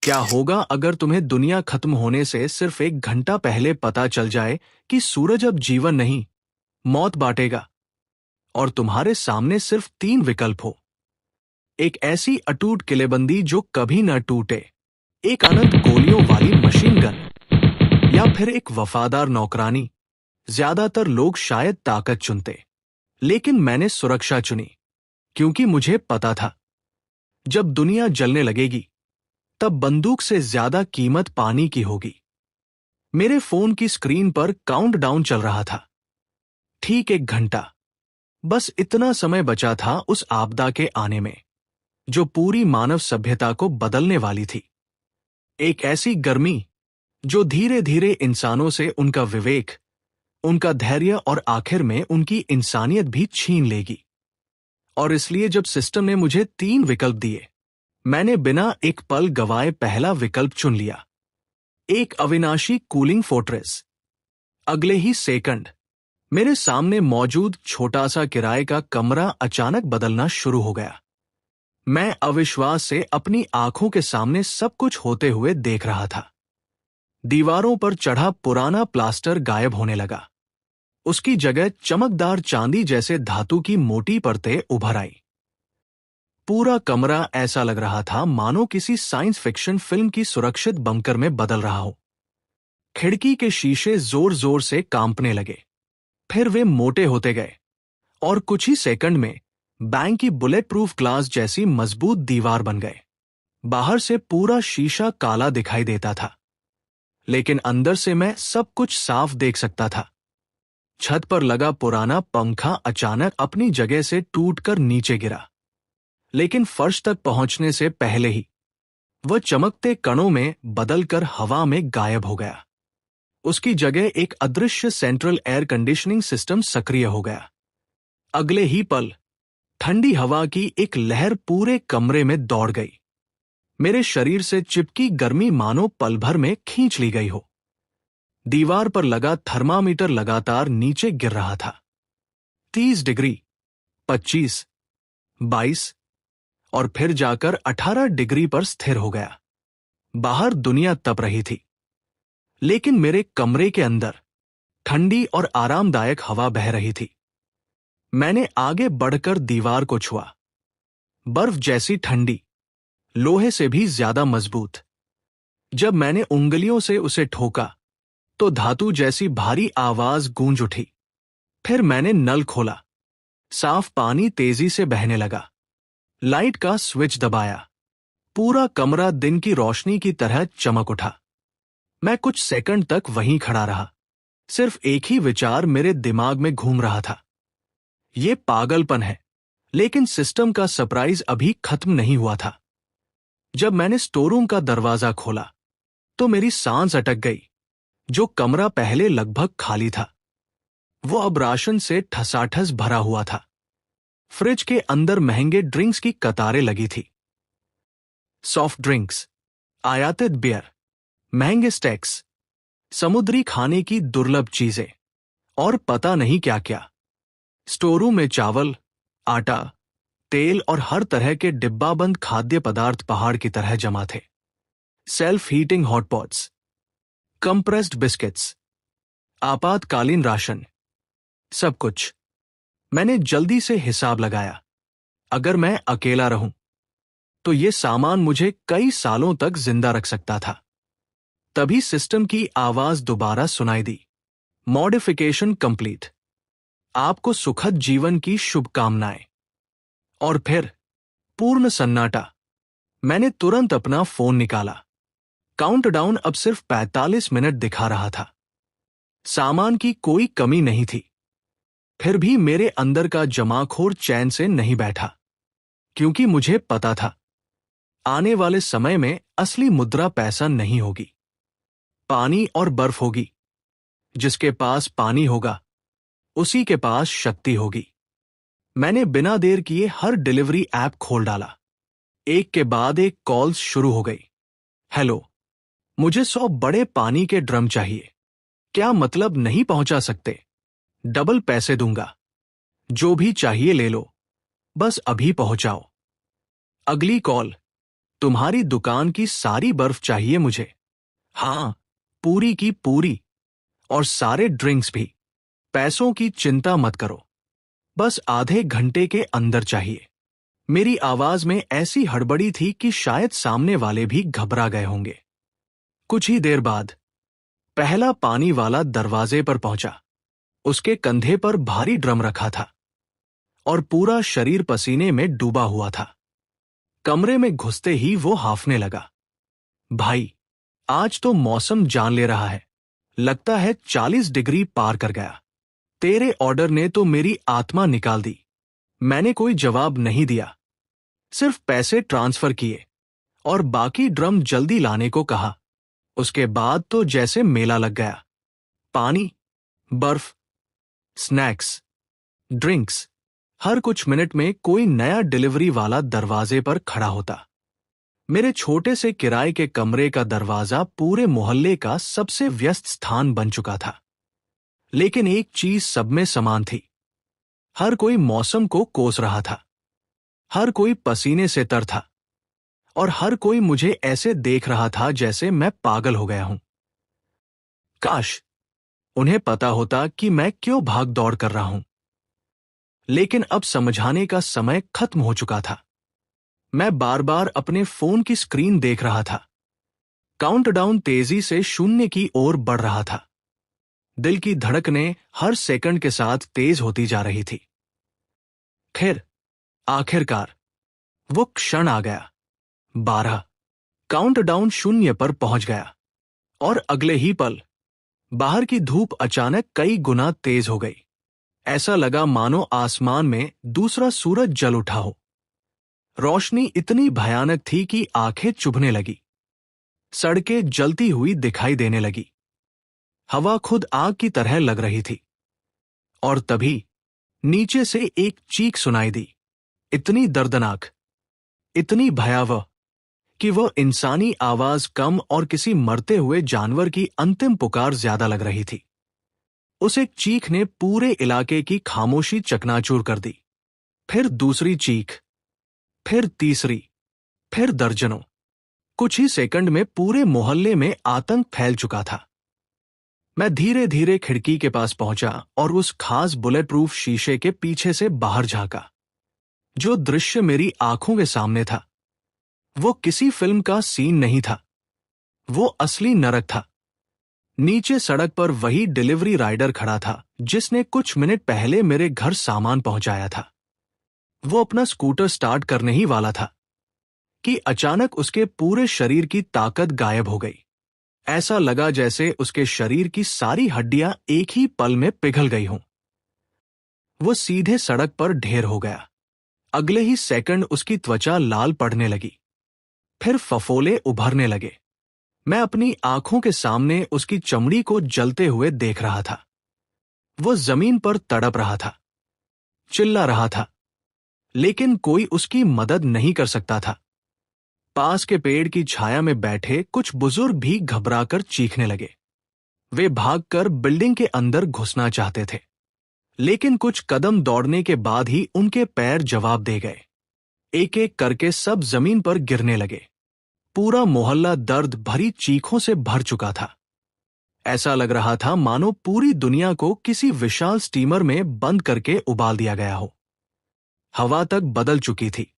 क्या होगा अगर तुम्हें दुनिया खत्म होने से सिर्फ 1 घंटा पहले पता चल जाए कि सूरज अब जीवन नहीं, मौत बांटेगा, और तुम्हारे सामने सिर्फ 3 विकल्प हो? एक ऐसी अटूट किलेबंदी जो कभी न टूटे, एक अनंत गोलियों वाली मशीन गन, या फिर एक वफादार नौकरानी। ज्यादातर लोग शायद ताकत चुनते, लेकिन मैंने सुरक्षा चुनी, क्योंकि मुझे पता था जब दुनिया जलने लगेगी तब बंदूक से ज्यादा कीमत पानी की होगी। मेरे फोन की स्क्रीन पर काउंटडाउन चल रहा था। ठीक 1 घंटा, बस इतना समय बचा था उस आपदा के आने में जो पूरी मानव सभ्यता को बदलने वाली थी। एक ऐसी गर्मी जो धीरे धीरे इंसानों से उनका विवेक, उनका धैर्य और आखिर में उनकी इंसानियत भी छीन लेगी। और इसलिए जब सिस्टम ने मुझे 3 विकल्प दिए, मैंने बिना एक पल गवाए पहला विकल्प चुन लिया। एक अविनाशी कूलिंग फोर्ट्रेस। अगले ही सेकंड मेरे सामने मौजूद छोटा सा किराए का कमरा अचानक बदलना शुरू हो गया। मैं अविश्वास से अपनी आंखों के सामने सब कुछ होते हुए देख रहा था। दीवारों पर चढ़ा पुराना प्लास्टर गायब होने लगा। उसकी जगह चमकदार चांदी जैसे धातु की मोटी परतें उभर आई। पूरा कमरा ऐसा लग रहा था मानो किसी साइंस फिक्शन फिल्म की सुरक्षित बंकर में बदल रहा हो। खिड़की के शीशे जोर जोर से कांपने लगे, फिर वे मोटे होते गए, और कुछ ही सेकंड में बैंक की बुलेट प्रूफ ग्लास जैसी मजबूत दीवार बन गए। बाहर से पूरा शीशा काला दिखाई देता था, लेकिन अंदर से मैं सब कुछ साफ देख सकता था। छत पर लगा पुराना पंखा अचानक अपनी जगह से टूटकर नीचे गिरा, लेकिन फर्श तक पहुंचने से पहले ही वह चमकते कणों में बदलकर हवा में गायब हो गया। उसकी जगह एक अदृश्य सेंट्रल एयर कंडीशनिंग सिस्टम सक्रिय हो गया। अगले ही पल ठंडी हवा की एक लहर पूरे कमरे में दौड़ गई। मेरे शरीर से चिपकी गर्मी मानो पल भर में खींच ली गई हो। दीवार पर लगा थर्मामीटर लगातार नीचे गिर रहा था। 30 डिग्री, 25, 22 और फिर जाकर 18 डिग्री पर स्थिर हो गया। बाहर दुनिया तप रही थी, लेकिन मेरे कमरे के अंदर ठंडी और आरामदायक हवा बह रही थी। मैंने आगे बढ़कर दीवार को छुआ। बर्फ जैसी ठंडी, लोहे से भी ज्यादा मजबूत। जब मैंने उंगलियों से उसे ठोका तो धातु जैसी भारी आवाज गूंज उठी। फिर मैंने नल खोला। साफ पानी तेजी से बहने लगा। लाइट का स्विच दबाया। पूरा कमरा दिन की रोशनी की तरह चमक उठा। मैं कुछ सेकंड तक वहीं खड़ा रहा। सिर्फ एक ही विचार मेरे दिमाग में घूम रहा था। ये पागलपन है, लेकिन सिस्टम का सरप्राइज अभी खत्म नहीं हुआ था। जब मैंने स्टोररूम का दरवाजा खोला तो मेरी सांस अटक गई। जो कमरा पहले लगभग खाली था, वो अब राशन से ठसाठस भरा हुआ था। फ्रिज के अंदर महंगे ड्रिंक्स की कतारें लगी थी। सॉफ्ट ड्रिंक्स, आयातित बियर, महंगे स्टेक्स, समुद्री खाने की दुर्लभ चीजें, और पता नहीं क्या क्या। स्टोररूम में चावल, आटा, तेल और हर तरह के डिब्बाबंद खाद्य पदार्थ पहाड़ की तरह जमा थे। सेल्फ हीटिंग हॉटपॉट्स, कंप्रेस्ड बिस्किट्स, आपातकालीन राशन, सब कुछ। मैंने जल्दी से हिसाब लगाया। अगर मैं अकेला रहूं तो ये सामान मुझे कई सालों तक जिंदा रख सकता था। तभी सिस्टम की आवाज दोबारा सुनाई दी। Modification complete. आपको सुखद जीवन की शुभकामनाएं। और फिर पूर्ण सन्नाटा। मैंने तुरंत अपना फोन निकाला। काउंटडाउन अब सिर्फ 45 मिनट दिखा रहा था। सामान की कोई कमी नहीं थी। फिर भी मेरे अंदर का जमाखोर चैन से नहीं बैठा, क्योंकि मुझे पता था आने वाले समय में असली मुद्रा पैसा नहीं होगी, पानी और बर्फ होगी। जिसके पास पानी होगा उसी के पास शक्ति होगी। मैंने बिना देर किए हर डिलीवरी ऐप खोल डाला। एक के बाद एक कॉल्स शुरू हो गई। हेलो, मुझे 100 बड़े पानी के ड्रम चाहिए। क्या मतलब नहीं पहुंचा सकते? डबल पैसे दूंगा। जो भी चाहिए ले लो, बस अभी पहुंचाओ। अगली कॉल, तुम्हारी दुकान की सारी बर्फ चाहिए मुझे। हाँ, पूरी की पूरी। और सारे ड्रिंक्स भी। पैसों की चिंता मत करो, बस आधे घंटे के अंदर चाहिए। मेरी आवाज में ऐसी हड़बड़ी थी कि शायद सामने वाले भी घबरा गए होंगे। कुछ ही देर बाद पहला पानी वाला दरवाजे पर पहुंचा। उसके कंधे पर भारी ड्रम रखा था और पूरा शरीर पसीने में डूबा हुआ था। कमरे में घुसते ही वो हांफने लगा। भाई, आज तो मौसम जान ले रहा है। लगता है 40 डिग्री पार कर गया। तेरे ऑर्डर ने तो मेरी आत्मा निकाल दी। मैंने कोई जवाब नहीं दिया, सिर्फ पैसे ट्रांसफर किए और बाकी ड्रम जल्दी लाने को कहा। उसके बाद तो जैसे मेला लग गया। पानी, बर्फ, स्नैक्स, ड्रिंक्स। हर कुछ मिनट में कोई नया डिलीवरी वाला दरवाजे पर खड़ा होता। मेरे छोटे से किराए के कमरे का दरवाजा पूरे मोहल्ले का सबसे व्यस्त स्थान बन चुका था। लेकिन एक चीज सब में समान थी। हर कोई मौसम को कोस रहा था, हर कोई पसीने से तर था और हर कोई मुझे ऐसे देख रहा था जैसे मैं पागल हो गया हूं। काश उन्हें पता होता कि मैं क्यों भाग दौड़ कर रहा हूं। लेकिन अब समझाने का समय खत्म हो चुका था। मैं बार बार अपने फोन की स्क्रीन देख रहा था। काउंटडाउन तेजी से शून्य की ओर बढ़ रहा था। दिल की धड़कनें हर सेकंड के साथ तेज होती जा रही थी। फिर आखिरकार वो क्षण आ गया। 12। काउंटडाउन शून्य पर पहुंच गया और अगले ही पल बाहर की धूप अचानक कई गुना तेज हो गई। ऐसा लगा मानो आसमान में दूसरा सूरज जल उठा हो। रोशनी इतनी भयानक थी कि आंखें चुभने लगी। सड़कें जलती हुई दिखाई देने लगी। हवा खुद आग की तरह लग रही थी। और तभी नीचे से एक चीख सुनाई दी, इतनी दर्दनाक, इतनी भयावह कि वह इंसानी आवाज कम और किसी मरते हुए जानवर की अंतिम पुकार ज्यादा लग रही थी। उस एक चीख ने पूरे इलाके की खामोशी चकनाचूर कर दी। फिर दूसरी चीख, फिर तीसरी, फिर दर्जनों। कुछ ही सेकंड में पूरे मोहल्ले में आतंक फैल चुका था। मैं धीरे धीरे खिड़की के पास पहुंचा और उस खास बुलेट प्रूफ शीशे के पीछे से बाहर झांका। जो दृश्य मेरी आंखों के सामने था वो किसी फिल्म का सीन नहीं था, वो असली नरक था। नीचे सड़क पर वही डिलीवरी राइडर खड़ा था जिसने कुछ मिनट पहले मेरे घर सामान पहुंचाया था। वो अपना स्कूटर स्टार्ट करने ही वाला था कि अचानक उसके पूरे शरीर की ताकत गायब हो गई। ऐसा लगा जैसे उसके शरीर की सारी हड्डियां एक ही पल में पिघल गई हों। वो सीधे सड़क पर ढेर हो गया। अगले ही सेकंड उसकी त्वचा लाल पड़ने लगी, फिर फफोले उभरने लगे। मैं अपनी आंखों के सामने उसकी चमड़ी को जलते हुए देख रहा था। वो जमीन पर तड़प रहा था, चिल्ला रहा था, लेकिन कोई उसकी मदद नहीं कर सकता था। पास के पेड़ की छाया में बैठे कुछ बुजुर्ग भी घबराकर चीखने लगे। वे भागकर बिल्डिंग के अंदर घुसना चाहते थे, लेकिन कुछ कदम दौड़ने के बाद ही उनके पैर जवाब दे गए। एक एक करके सब जमीन पर गिरने लगे। पूरा मोहल्ला दर्द भरी चीखों से भर चुका था। ऐसा लग रहा था मानो पूरी दुनिया को किसी विशाल स्टीमर में बंद करके उबाल दिया गया हो। हवा तक बदल चुकी थी।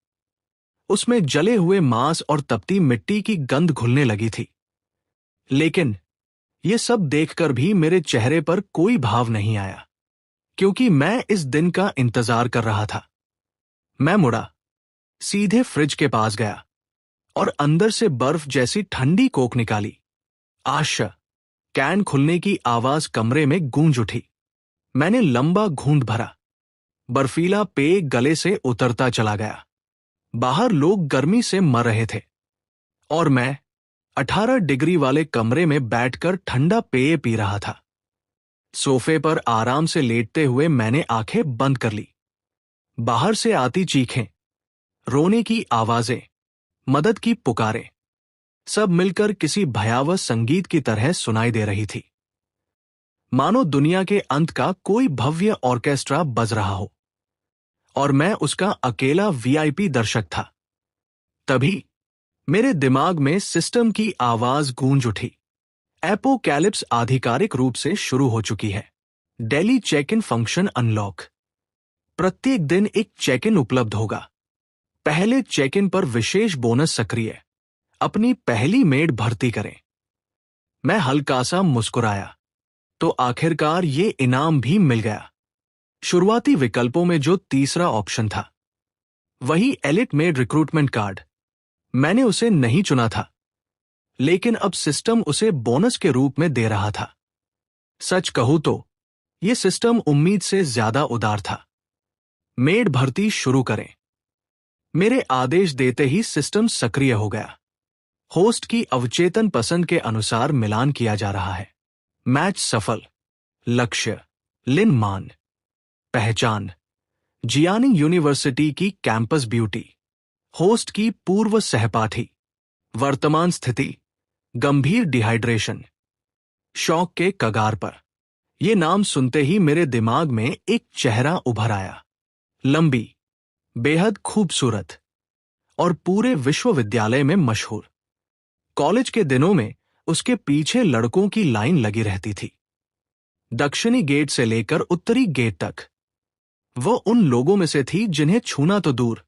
उसमें जले हुए मांस और तपती मिट्टी की गंध घुलने लगी थी। लेकिन ये सब देखकर भी मेरे चेहरे पर कोई भाव नहीं आया, क्योंकि मैं इस दिन का इंतजार कर रहा था। मैं मुड़ा, सीधे फ्रिज के पास गया और अंदर से बर्फ जैसी ठंडी कोक निकाली। आश्चर्य! कैन खुलने की आवाज कमरे में गूंज उठी। मैंने लंबा घूंट भरा। बर्फीला पेय गले से उतरता चला गया। बाहर लोग गर्मी से मर रहे थे और मैं 18 डिग्री वाले कमरे में बैठकर ठंडा पेय पी रहा था। सोफे पर आराम से लेटते हुए मैंने आंखें बंद कर ली। बाहर से आती चीखें, रोने की आवाजें, मदद की पुकारें, सब मिलकर किसी भयावह संगीत की तरह सुनाई दे रही थी। मानो दुनिया के अंत का कोई भव्य ऑर्केस्ट्रा बज रहा हो और मैं उसका अकेला वीआईपी दर्शक था। तभी मेरे दिमाग में सिस्टम की आवाज गूंज उठी। एपोकैलिप्स आधिकारिक रूप से शुरू हो चुकी है। Daily check in function unlock. प्रत्येक दिन एक चेक इन उपलब्ध होगा। पहले चेक इन पर विशेष बोनस सक्रिय। अपनी पहली मेड भर्ती करें। मैं हल्का सा मुस्कुराया। तो आखिरकार ये इनाम भी मिल गया। शुरुआती विकल्पों में जो तीसरा ऑप्शन था, वही एलिट मेड रिक्रूटमेंट कार्ड। मैंने उसे नहीं चुना था, लेकिन अब सिस्टम उसे बोनस के रूप में दे रहा था। सच कहूं तो यह सिस्टम उम्मीद से ज्यादा उदार था। मेड भर्ती शुरू करें। मेरे आदेश देते ही सिस्टम सक्रिय हो गया। होस्ट की अवचेतन पसंद के अनुसार मिलान किया जा रहा है। मैच सफल। लक्ष्य लिन मान। पहचान जियानिंग यूनिवर्सिटी की कैंपस ब्यूटी। होस्ट की पूर्व सहपाठी। वर्तमान स्थिति गंभीर डिहाइड्रेशन। शौक के कगार पर। यह नाम सुनते ही मेरे दिमाग में एक चेहरा उभर आया। लंबी, बेहद खूबसूरत और पूरे विश्वविद्यालय में मशहूर। कॉलेज के दिनों में उसके पीछे लड़कों की लाइन लगी रहती थी। दक्षिणी गेट से लेकर उत्तरी गेट तक। वो उन लोगों में से थी जिन्हें छूना तो दूर,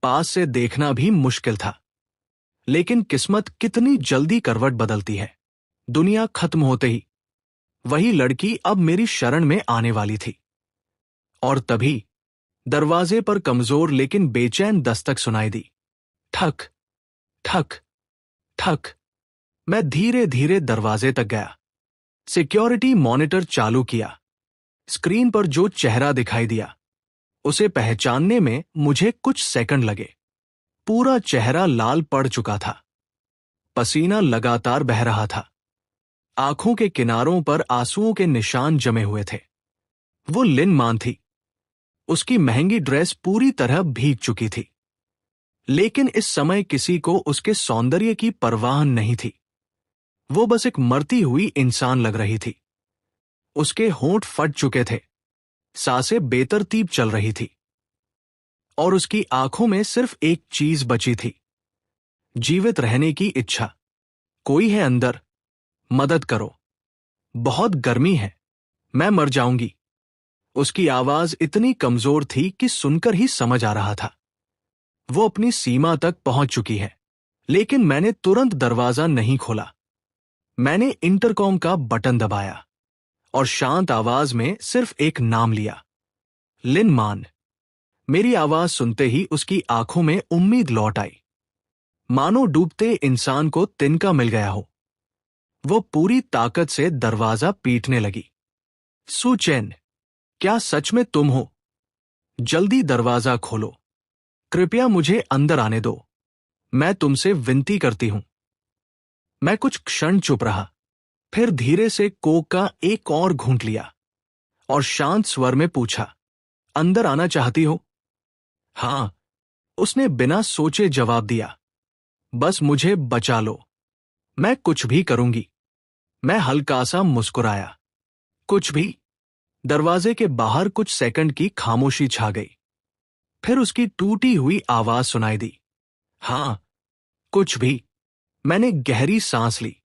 पास से देखना भी मुश्किल था। लेकिन किस्मत कितनी जल्दी करवट बदलती है। दुनिया खत्म होते ही वही लड़की अब मेरी शरण में आने वाली थी। और तभी दरवाजे पर कमजोर लेकिन बेचैन दस्तक सुनाई दी। ठक ठक ठक। मैं धीरे धीरे दरवाजे तक गया। सिक्योरिटी मॉनिटर चालू किया। स्क्रीन पर जो चेहरा दिखाई दिया, उसे पहचानने में मुझे कुछ सेकंड लगे। पूरा चेहरा लाल पड़ चुका था। पसीना लगातार बह रहा था। आंखों के किनारों पर आंसुओं के निशान जमे हुए थे। वो लिन मान थी। उसकी महंगी ड्रेस पूरी तरह भीग चुकी थी, लेकिन इस समय किसी को उसके सौंदर्य की परवाह नहीं थी। वो बस एक मरती हुई इंसान लग रही थी। उसके होंठ फट चुके थे, सांसें बेतरतीब चल रही थी, और उसकी आंखों में सिर्फ एक चीज बची थी, जीवित रहने की इच्छा। कोई है अंदर? मदद करो, बहुत गर्मी है, मैं मर जाऊंगी। उसकी आवाज इतनी कमजोर थी कि सुनकर ही समझ आ रहा था वो अपनी सीमा तक पहुंच चुकी है। लेकिन मैंने तुरंत दरवाजा नहीं खोला। मैंने इंटरकॉम का बटन दबाया और शांत आवाज में सिर्फ एक नाम लिया, लिन मान। मेरी आवाज सुनते ही उसकी आंखों में उम्मीद लौट आई, मानो डूबते इंसान को तिनका मिल गया हो। वो पूरी ताकत से दरवाजा पीटने लगी। सुचैन, क्या सच में तुम हो? जल्दी दरवाजा खोलो। कृपया मुझे अंदर आने दो। मैं तुमसे विनती करती हूं। मैं कुछ क्षण चुप रहा, फिर धीरे से कोक का एक और घूंट लिया और शांत स्वर में पूछा, अंदर आना चाहती हो? हां, उसने बिना सोचे जवाब दिया। बस मुझे बचा लो, मैं कुछ भी करूंगी। मैं हल्का सा मुस्कुराया। कुछ भी? दरवाजे के बाहर कुछ सेकंड की खामोशी छा गई। फिर उसकी टूटी हुई आवाज सुनाई दी, हां, कुछ भी। मैंने गहरी सांस ली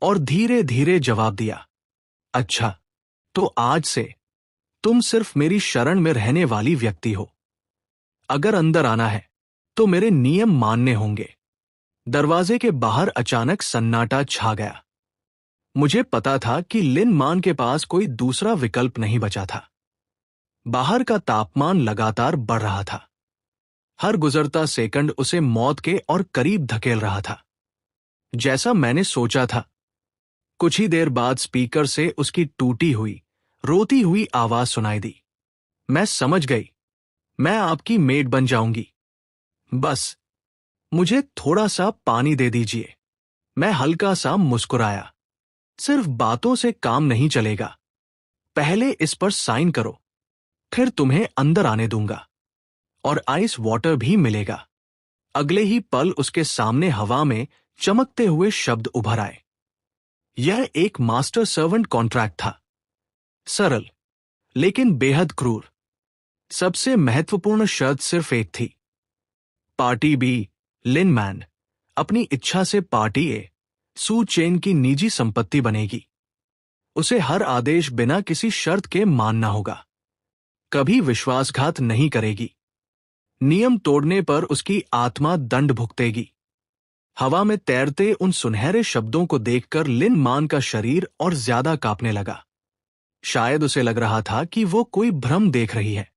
और धीरे धीरे जवाब दिया, अच्छा, तो आज से तुम सिर्फ मेरी शरण में रहने वाली व्यक्ति हो। अगर अंदर आना है तो मेरे नियम मानने होंगे। दरवाजे के बाहर अचानक सन्नाटा छा गया। मुझे पता था कि लिन मान के पास कोई दूसरा विकल्प नहीं बचा था। बाहर का तापमान लगातार बढ़ रहा था। हर गुजरता सेकंड उसे मौत के और करीब धकेल रहा था। जैसा मैंने सोचा था, कुछ ही देर बाद स्पीकर से उसकी टूटी हुई, रोती हुई आवाज सुनाई दी, मैं समझ गई, मैं आपकी मेड बन जाऊंगी। बस मुझे थोड़ा सा पानी दे दीजिए। मैं हल्का सा मुस्कुराया। सिर्फ बातों से काम नहीं चलेगा। पहले इस पर साइन करो, फिर तुम्हें अंदर आने दूंगा और आइस वाटर भी मिलेगा। अगले ही पल उसके सामने हवा में चमकते हुए शब्द उभर आए। यह एक मास्टर सर्वेंट कॉन्ट्रैक्ट था। सरल लेकिन बेहद क्रूर। सबसे महत्वपूर्ण शर्त सिर्फ एक थी, पार्टी बी, लिन मैन, अपनी इच्छा से पार्टी सू चेन की निजी संपत्ति बनेगी। उसे हर आदेश बिना किसी शर्त के मानना होगा। कभी विश्वासघात नहीं करेगी। नियम तोड़ने पर उसकी आत्मा दंड भुगतेगी। हवा में तैरते उन सुनहरे शब्दों को देखकर लिन मान का शरीर और ज्यादा कांपने लगा। शायद उसे लग रहा था कि वो कोई भ्रम देख रही है,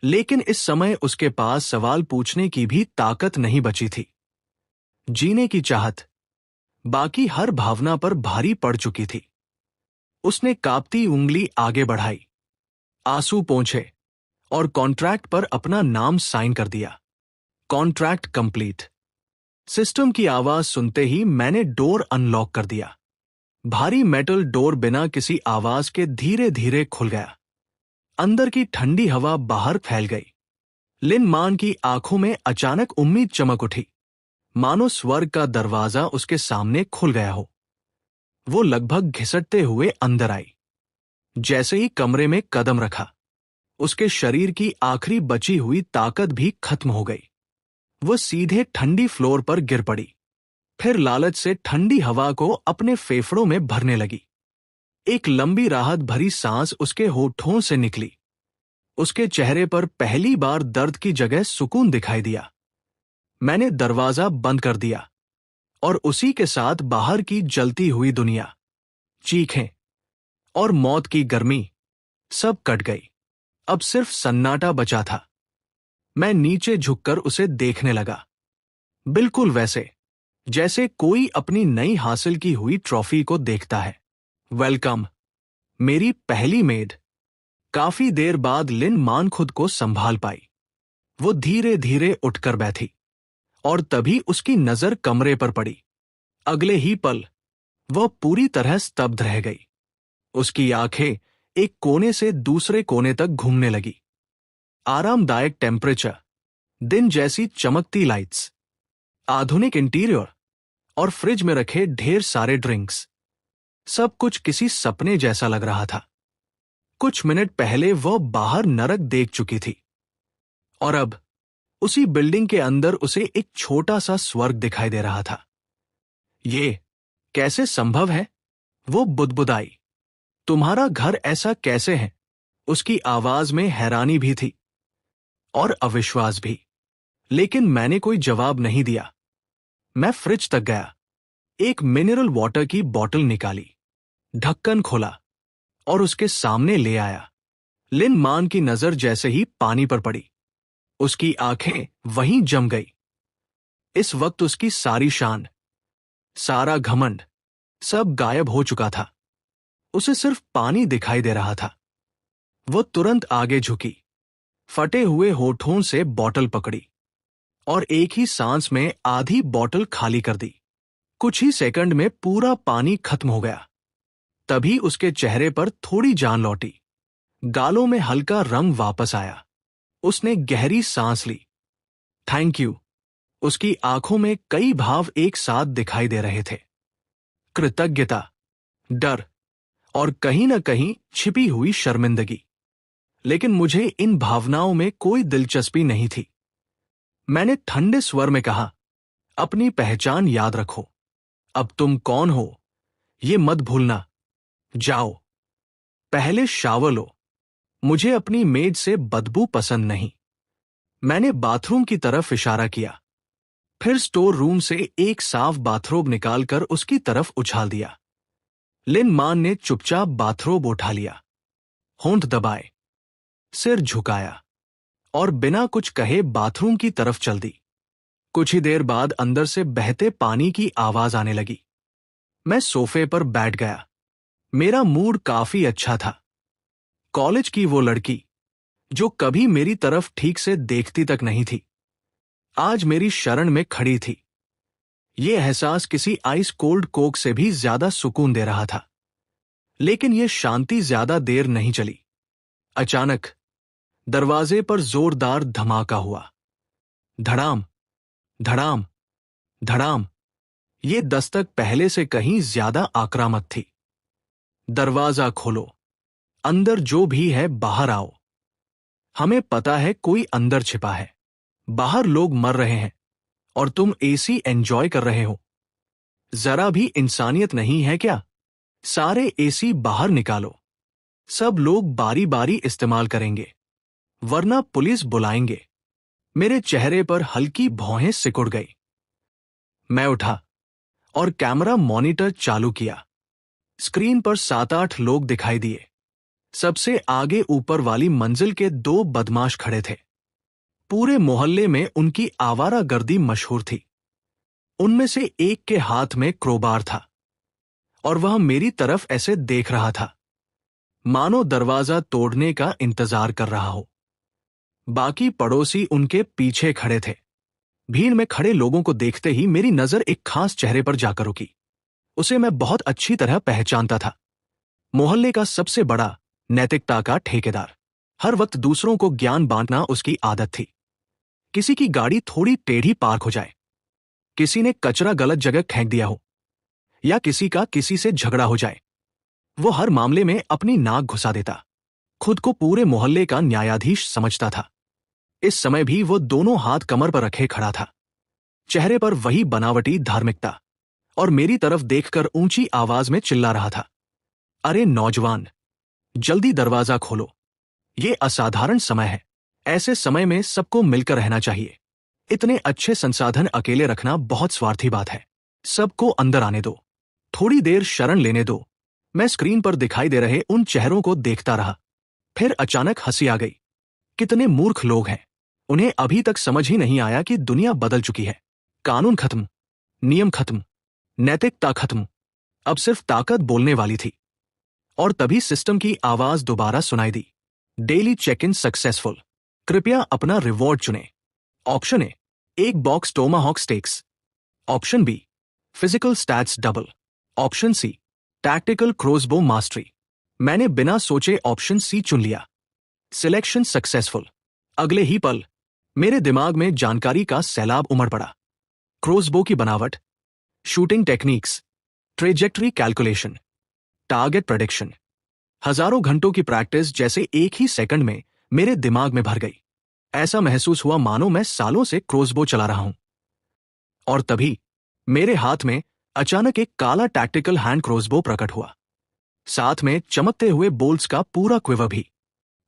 लेकिन इस समय उसके पास सवाल पूछने की भी ताकत नहीं बची थी। जीने की चाहत बाकी हर भावना पर भारी पड़ चुकी थी। उसने कांपती उंगली आगे बढ़ाई, आंसू पोंछे और कॉन्ट्रैक्ट पर अपना नाम साइन कर दिया। Contract complete. सिस्टम की आवाज सुनते ही मैंने डोर अनलॉक कर दिया। भारी मेटल डोर बिना किसी आवाज के धीरे धीरे खुल गया। अंदर की ठंडी हवा बाहर फैल गई। लिन मान की आंखों में अचानक उम्मीद चमक उठी, मानो स्वर्ग का दरवाजा उसके सामने खुल गया हो। वो लगभग घिसटते हुए अंदर आई। जैसे ही कमरे में कदम रखा, उसके शरीर की आखिरी बची हुई ताकत भी खत्म हो गई। वो सीधे ठंडी फ्लोर पर गिर पड़ी, फिर लालच से ठंडी हवा को अपने फेफड़ों में भरने लगी। एक लंबी राहत भरी सांस उसके होठों से निकली। उसके चेहरे पर पहली बार दर्द की जगह सुकून दिखाई दिया। मैंने दरवाजा बंद कर दिया और उसी के साथ बाहर की जलती हुई दुनिया, चीखें और मौत की गर्मी सब कट गई। अब सिर्फ सन्नाटा बचा था। मैं नीचे झुककर उसे देखने लगा, बिल्कुल वैसे जैसे कोई अपनी नई हासिल की हुई ट्रॉफी को देखता है। वेलकम, मेरी पहली मेड। काफी देर बाद लिन मान खुद को संभाल पाई। वो धीरे धीरे उठकर बैठी और तभी उसकी नजर कमरे पर पड़ी। अगले ही पल वह पूरी तरह स्तब्ध रह गई। उसकी आंखें एक कोने से दूसरे कोने तक घूमने लगी। आरामदायक टेम्परेचर, दिन जैसी चमकती लाइट्स, आधुनिक इंटीरियर और फ्रिज में रखे ढेर सारे ड्रिंक्स, सब कुछ किसी सपने जैसा लग रहा था। कुछ मिनट पहले वह बाहर नरक देख चुकी थी और अब उसी बिल्डिंग के अंदर उसे एक छोटा सा स्वर्ग दिखाई दे रहा था। ये कैसे संभव है? वो बुदबुदाई। तुम्हारा घर ऐसा कैसे है? उसकी आवाज में हैरानी भी थी और अविश्वास भी, लेकिन मैंने कोई जवाब नहीं दिया। मैं फ्रिज तक गया, एक मिनरल वाटर की बोतल निकाली, ढक्कन खोला और उसके सामने ले आया। लिन मान की नजर जैसे ही पानी पर पड़ी, उसकी आंखें वहीं जम गई। इस वक्त उसकी सारी शान, सारा घमंड सब गायब हो चुका था। उसे सिर्फ पानी दिखाई दे रहा था। वो तुरंत आगे झुकी, फटे हुए होठों से बोतल पकड़ी और एक ही सांस में आधी बोतल खाली कर दी। कुछ ही सेकंड में पूरा पानी खत्म हो गया। तभी उसके चेहरे पर थोड़ी जान लौटी, गालों में हल्का रंग वापस आया। उसने गहरी सांस ली। Thank you. उसकी आंखों में कई भाव एक साथ दिखाई दे रहे थे, कृतज्ञता, डर और कहीं न कहीं छिपी हुई शर्मिंदगी। लेकिन मुझे इन भावनाओं में कोई दिलचस्पी नहीं थी। मैंने ठंडे स्वर में कहा, अपनी पहचान याद रखो। अब तुम कौन हो ये मत भूलना। जाओ, पहले शावर लो। मुझे अपनी मेड से बदबू पसंद नहीं। मैंने बाथरूम की तरफ इशारा किया, फिर स्टोर रूम से एक साफ बाथरोब निकालकर उसकी तरफ उछाल दिया। लिन मान ने चुपचाप बाथरोब उठा लिया, होंठ दबाए, सिर झुकाया और बिना कुछ कहे बाथरूम की तरफ चल दी। कुछ ही देर बाद अंदर से बहते पानी की आवाज आने लगी। मैं सोफे पर बैठ गया। मेरा मूड काफी अच्छा था। कॉलेज की वो लड़की जो कभी मेरी तरफ ठीक से देखती तक नहीं थी, आज मेरी शरण में खड़ी थी। ये एहसास किसी आइस कोल्ड कोक से भी ज्यादा सुकून दे रहा था। लेकिन यह शांति ज्यादा देर नहीं चली। अचानक दरवाजे पर जोरदार धमाका हुआ। धड़ाम, धड़ाम, धड़ाम। ये दस्तक पहले से कहीं ज्यादा आक्रामक थी। दरवाजा खोलो, अंदर जो भी है बाहर आओ। हमें पता है कोई अंदर छिपा है। बाहर लोग मर रहे हैं और तुम एसी एंजॉय कर रहे हो। जरा भी इंसानियत नहीं है क्या? सारे एसी बाहर निकालो। सब लोग बारी बारी इस्तेमाल करेंगे, वरना पुलिस बुलाएंगे। मेरे चेहरे पर हल्की भौहें सिकुड़ गई। मैं उठा और कैमरा मॉनिटर चालू किया। स्क्रीन पर 7-8 लोग दिखाई दिए। सबसे आगे ऊपर वाली मंजिल के 2 बदमाश खड़े थे। पूरे मोहल्ले में उनकी आवारागर्दी मशहूर थी। उनमें से एक के हाथ में क्रोबार था और वह मेरी तरफ ऐसे देख रहा था, मानो दरवाजा तोड़ने का इंतजार कर रहा हो। बाकी पड़ोसी उनके पीछे खड़े थे। भीड़ में खड़े लोगों को देखते ही मेरी नजर एक खास चेहरे पर जाकर रुकी। उसे मैं बहुत अच्छी तरह पहचानता था। मोहल्ले का सबसे बड़ा, नैतिकता का ठेकेदार। हर वक्त दूसरों को ज्ञान बांटना उसकी आदत थी। किसी की गाड़ी थोड़ी टेढ़ी पार्क हो जाए, किसी ने कचरा गलत जगह फेंक दिया हो, या किसी का किसी से झगड़ा हो जाए, वो हर मामले में अपनी नाक घुसा देता। खुद को पूरे मोहल्ले का न्यायाधीश समझता था। इस समय भी वो दोनों हाथ कमर पर रखे खड़ा था, चेहरे पर वही बनावटी धार्मिकता, और मेरी तरफ देखकर ऊंची आवाज में चिल्ला रहा था, अरे नौजवान, जल्दी दरवाजा खोलो। ये असाधारण समय है। ऐसे समय में सबको मिलकर रहना चाहिए। इतने अच्छे संसाधन अकेले रखना बहुत स्वार्थी बात है। सबको अंदर आने दो, थोड़ी देर शरण लेने दो। मैं स्क्रीन पर दिखाई दे रहे उन चेहरों को देखता रहा। फिर अचानक हंसी आ गई। कितने मूर्ख लोग हैं। उन्हें अभी तक समझ ही नहीं आया कि दुनिया बदल चुकी है। कानून खत्म, नियम खत्म, नैतिकता खत्म। अब सिर्फ ताकत बोलने वाली थी। और तभी सिस्टम की आवाज दोबारा सुनाई दी, डेली चेक इन सक्सेसफुल। कृपया अपना रिवॉर्ड चुनें। ऑप्शन ए, एक box tomahawk stacks. Option B, physical stats double. Option C, tactical crossbow mastery. मैंने बिना सोचे ऑप्शन सी चुन लिया। Selection successful. अगले ही पल मेरे दिमाग में जानकारी का सैलाब उमड़ पड़ा। क्रोसबो की बनावट, shooting techniques, trajectory calculation, target prediction. हजारों घंटों की प्रैक्टिस जैसे एक ही सेकंड में मेरे दिमाग में भर गई। ऐसा महसूस हुआ मानो मैं सालों से क्रोसबो चला रहा हूं। और तभी मेरे हाथ में अचानक एक काला टैक्टिकल हैंड क्रोसबो प्रकट हुआ, साथ में चमकते हुए बोल्ट्स का पूरा क्विवर भी।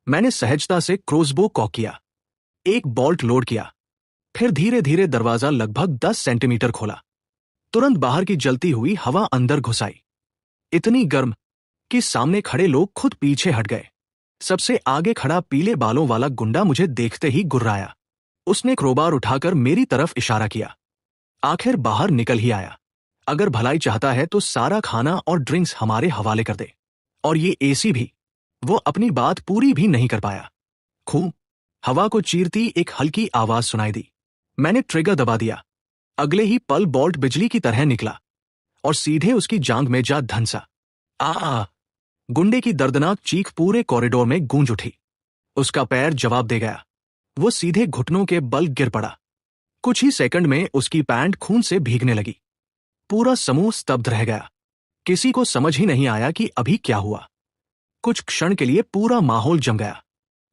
मैंने सहजता से क्रोसबो कॉक किया, एक बोल्ट लोड किया, फिर धीरे धीरे दरवाजा लगभग 10 सेंटीमीटर खोला। तुरंत बाहर की जलती हुई हवा अंदर घुसाई, इतनी गर्म कि सामने खड़े लोग खुद पीछे हट गए। सबसे आगे खड़ा पीले बालों वाला गुंडा मुझे देखते ही गुर्राया। उसने क्रोबार उठाकर मेरी तरफ इशारा किया। आखिर बाहर निकल ही आया। अगर भलाई चाहता है तो सारा खाना और ड्रिंक्स हमारे हवाले कर दे, और ये एसी भी। वो अपनी बात पूरी भी नहीं कर पाया। खूं, हवा को चीरती एक हल्की आवाज सुनाई दी। मैंने ट्रिगर दबा दिया। अगले ही पल बोल्ट बिजली की तरह निकला और सीधे उसकी जांघ में जा धंसा। आ! गुंडे की दर्दनाक चीख पूरे कॉरिडोर में गूंज उठी। उसका पैर जवाब दे गया। वो सीधे घुटनों के बल गिर पड़ा। कुछ ही सेकंड में उसकी पैंट खून से भीगने लगी। पूरा समूह स्तब्ध रह गया। किसी को समझ ही नहीं आया कि अभी क्या हुआ। कुछ क्षण के लिए पूरा माहौल जम गया।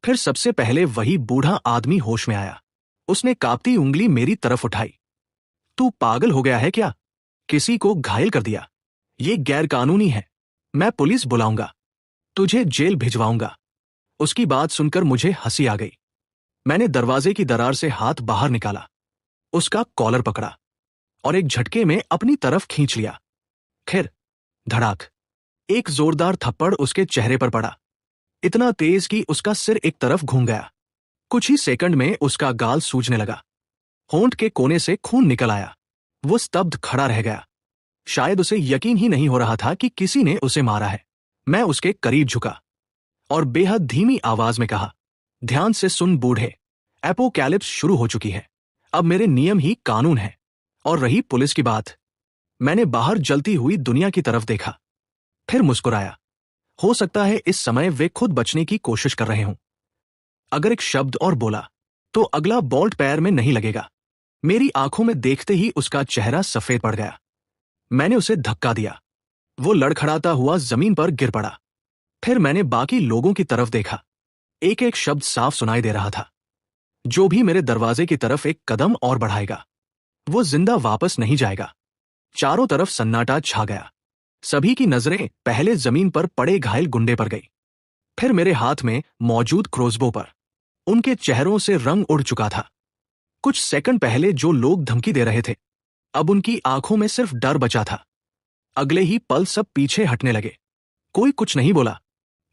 फिर सबसे पहले वही बूढ़ा आदमी होश में आया। उसने कांपती उंगली मेरी तरफ उठाई। तू पागल हो गया है क्या? किसी को घायल कर दिया। ये गैरकानूनी है। मैं पुलिस बुलाऊंगा, तुझे जेल भिजवाऊंगा। उसकी बात सुनकर मुझे हंसी आ गई। मैंने दरवाजे की दरार से हाथ बाहर निकाला, उसका कॉलर पकड़ा और एक झटके में अपनी तरफ खींच लिया। फिर धड़ाक, एक जोरदार थप्पड़ उसके चेहरे पर पड़ा, इतना तेज कि उसका सिर एक तरफ घूम गया। कुछ ही सेकंड में उसका गाल सूजने लगा। होंठ के कोने से खून निकल आया। वो स्तब्ध खड़ा रह गया। शायद उसे यकीन ही नहीं हो रहा था कि किसी ने उसे मारा है। मैं उसके करीब झुका और बेहद धीमी आवाज में कहा, ध्यान से सुन बूढ़े, एपोकैलिप्स शुरू हो चुकी है। अब मेरे नियम ही कानून है। और रही पुलिस की बात, मैंने बाहर जलती हुई दुनिया की तरफ देखा, फिर मुस्कुराया। हो सकता है इस समय वे खुद बचने की कोशिश कर रहे हों। अगर एक शब्द और बोला तो अगला बोल्ट पैर में नहीं लगेगा। मेरी आंखों में देखते ही उसका चेहरा सफेद पड़ गया। मैंने उसे धक्का दिया। वो लड़खड़ाता हुआ जमीन पर गिर पड़ा। फिर मैंने बाकी लोगों की तरफ देखा। एक एक शब्द साफ सुनाई दे रहा था, जो भी मेरे दरवाजे की तरफ एक कदम और बढ़ाएगा, वो जिंदा वापस नहीं जाएगा। चारों तरफ सन्नाटा छा गया। सभी की नजरें पहले जमीन पर पड़े घायल गुंडे पर गई, फिर मेरे हाथ में मौजूद क्रॉसबो पर। उनके चेहरों से रंग उड़ चुका था। कुछ सेकंड पहले जो लोग धमकी दे रहे थे, अब उनकी आंखों में सिर्फ डर बचा था। अगले ही पल सब पीछे हटने लगे। कोई कुछ नहीं बोला,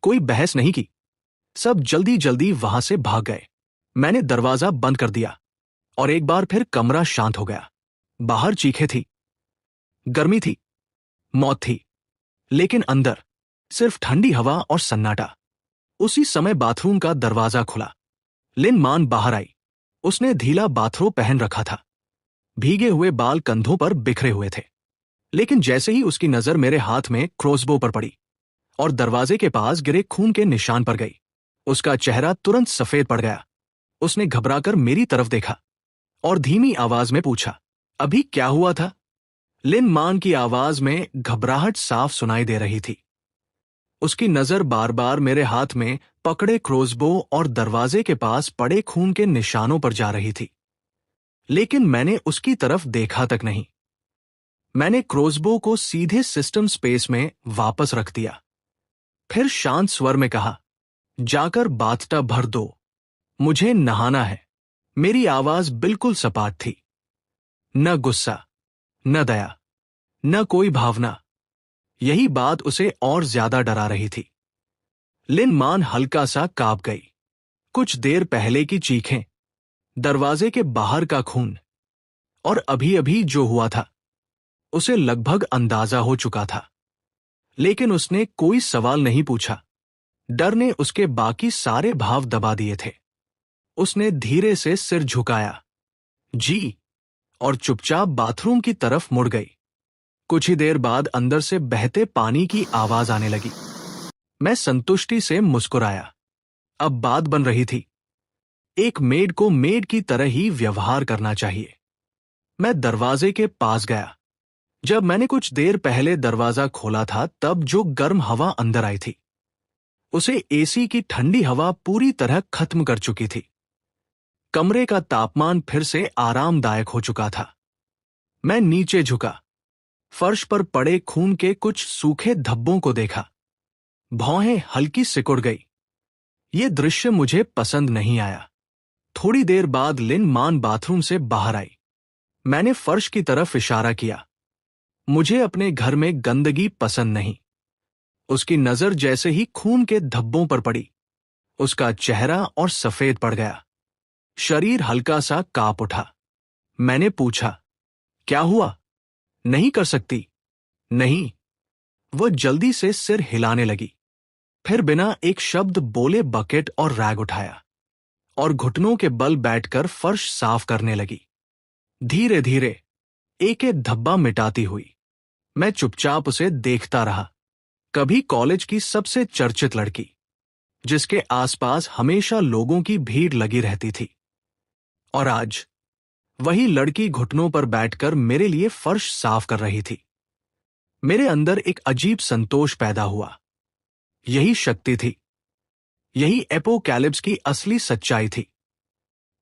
कोई बहस नहीं की। सब जल्दी जल्दी वहां से भाग गए। मैंने दरवाजा बंद कर दिया और एक बार फिर कमरा शांत हो गया। बाहर चीखें थी, गर्मी थी, मौत थी, लेकिन अंदर सिर्फ ठंडी हवा और सन्नाटा। उसी समय बाथरूम का दरवाजा खुला। लिन मान बाहर आई। उसने ढीला बाथरोब पहन रखा था। भीगे हुए बाल कंधों पर बिखरे हुए थे। लेकिन जैसे ही उसकी नजर मेरे हाथ में क्रॉसबो पर पड़ी और दरवाजे के पास गिरे खून के निशान पर गई, उसका चेहरा तुरंत सफेद पड़ गया। उसने घबराकर मेरी तरफ देखा और धीमी आवाज में पूछा, अभी क्या हुआ था? लिन मान की आवाज में घबराहट साफ सुनाई दे रही थी। उसकी नजर बार बार मेरे हाथ में पकड़े क्रॉसबो और दरवाजे के पास पड़े खून के निशानों पर जा रही थी। लेकिन मैंने उसकी तरफ देखा तक नहीं। मैंने क्रॉसबो को सीधे सिस्टम स्पेस में वापस रख दिया। फिर शांत स्वर में कहा, जाकर बाथटब भर दो, मुझे नहाना है। मेरी आवाज बिल्कुल सपाट थी। न गुस्सा, न दया, न कोई भावना। यही बात उसे और ज्यादा डरा रही थी। लिन मान हल्का सा कांप गई। कुछ देर पहले की चीखें, दरवाजे के बाहर का खून और अभी अभी जो हुआ था, उसे लगभग अंदाजा हो चुका था। लेकिन उसने कोई सवाल नहीं पूछा। डर ने उसके बाकी सारे भाव दबा दिए थे। उसने धीरे से सिर झुकाया, जी, और चुपचाप बाथरूम की तरफ मुड़ गई। कुछ ही देर बाद अंदर से बहते पानी की आवाज आने लगी। मैं संतुष्टि से मुस्कुराया। अब बात बन रही थी। एक मेड को मेड की तरह ही व्यवहार करना चाहिए। मैं दरवाजे के पास गया। जब मैंने कुछ देर पहले दरवाजा खोला था, तब जो गर्म हवा अंदर आई थी, उसे एसी की ठंडी हवा पूरी तरह खत्म कर चुकी थी। कमरे का तापमान फिर से आरामदायक हो चुका था। मैं नीचे झुका, फर्श पर पड़े खून के कुछ सूखे धब्बों को देखा। भौहें हल्की सिकुड़ गई। ये दृश्य मुझे पसंद नहीं आया। थोड़ी देर बाद लिन मान बाथरूम से बाहर आई। मैंने फर्श की तरफ इशारा किया। मुझे अपने घर में गंदगी पसंद नहीं। उसकी नजर जैसे ही खून के धब्बों पर पड़ी, उसका चेहरा और सफेद पड़ गया। शरीर हल्का सा कांप उठा। मैंने पूछा, क्या हुआ? नहीं कर सकती। नहीं। वह जल्दी से सिर हिलाने लगी। फिर बिना एक शब्द बोले बकेट और रैग उठाया और घुटनों के बल बैठकर फर्श साफ करने लगी। धीरे धीरे एक एक धब्बा मिटाती हुई। मैं चुपचाप उसे देखता रहा। कभी कॉलेज की सबसे चर्चित लड़की, जिसके आसपास हमेशा लोगों की भीड़ लगी रहती थी, और आज वही लड़की घुटनों पर बैठकर मेरे लिए फर्श साफ कर रही थी। मेरे अंदर एक अजीब संतोष पैदा हुआ। यही शक्ति थी। यही एपोकैलिप्स की असली सच्चाई थी।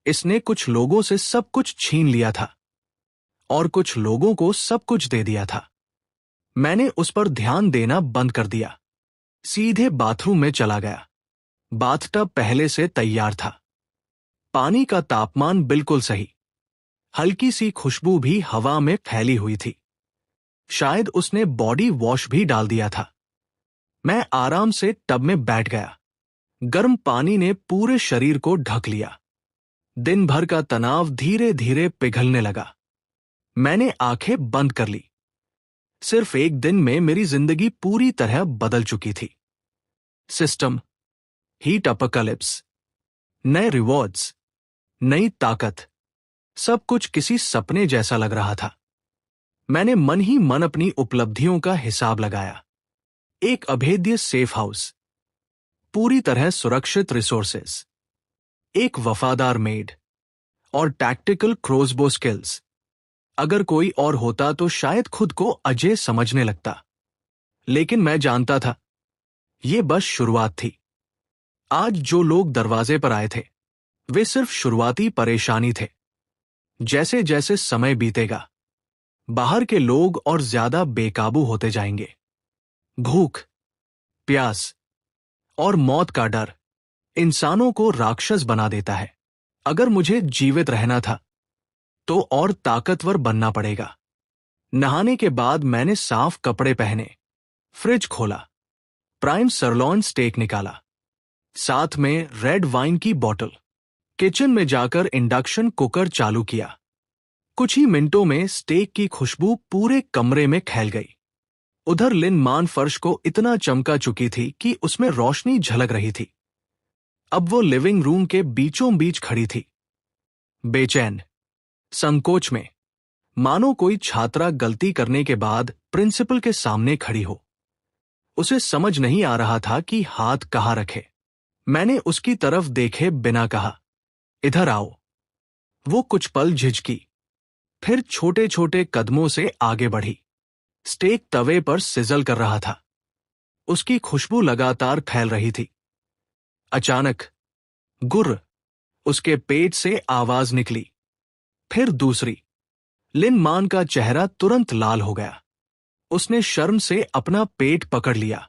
इसने कुछ लोगों से सब कुछ छीन लिया था और कुछ लोगों को सब कुछ दे दिया था। मैंने उस पर ध्यान देना बंद कर दिया। सीधे बाथरूम में चला गया। बाथटब पहले से तैयार था। पानी का तापमान बिल्कुल सही। हल्की सी खुशबू भी हवा में फैली हुई थी। शायद उसने बॉडी वॉश भी डाल दिया था। मैं आराम से टब में बैठ गया। गर्म पानी ने पूरे शरीर को ढक लिया। दिन भर का तनाव धीरे धीरे पिघलने लगा। मैंने आंखें बंद कर ली। सिर्फ एक दिन में मेरी जिंदगी पूरी तरह बदल चुकी थी। सिस्टम, हीट अपोकैलिप्स, नए रिवॉर्ड्स, नई ताकत, सब कुछ किसी सपने जैसा लग रहा था। मैंने मन ही मन अपनी उपलब्धियों का हिसाब लगाया। एक अभेद्य सेफ हाउस, पूरी तरह सुरक्षित रिसोर्सेस, एक वफादार मेड और टैक्टिकल क्रॉसबो स्किल्स। अगर कोई और होता तो शायद खुद को अजय समझने लगता। लेकिन मैं जानता था, ये बस शुरुआत थी। आज जो लोग दरवाजे पर आए थे, वे सिर्फ शुरुआती परेशानी थे। जैसे जैसे समय बीतेगा, बाहर के लोग और ज्यादा बेकाबू होते जाएंगे। भूख, प्यास और मौत का डर इंसानों को राक्षस बना देता है। अगर मुझे जीवित रहना था तो और ताकतवर बनना पड़ेगा। नहाने के बाद मैंने साफ कपड़े पहने, फ्रिज खोला, प्राइम सरलॉन स्टेक निकाला, साथ में रेड वाइन की बोतल। किचन में जाकर इंडक्शन कुकर चालू किया। कुछ ही मिनटों में स्टेक की खुशबू पूरे कमरे में फैल गई। उधर लिन मान फर्श को इतना चमका चुकी थी कि उसमें रोशनी झलक रही थी। अब वो लिविंग रूम के बीचों बीच खड़ी थी, बेचैन, संकोच में, मानो कोई छात्रा गलती करने के बाद प्रिंसिपल के सामने खड़ी हो। उसे समझ नहीं आ रहा था कि हाथ कहाँ रखे। मैंने उसकी तरफ देखे बिना कहा, इधर आओ। वो कुछ पल झिझकी, फिर छोटे छोटे कदमों से आगे बढ़ी। स्टेक तवे पर सिजल कर रहा था। उसकी खुशबू लगातार फैल रही थी। अचानक गुर्र, उसके पेट से आवाज निकली, फिर दूसरी। लिन मान का चेहरा तुरंत लाल हो गया। उसने शर्म से अपना पेट पकड़ लिया।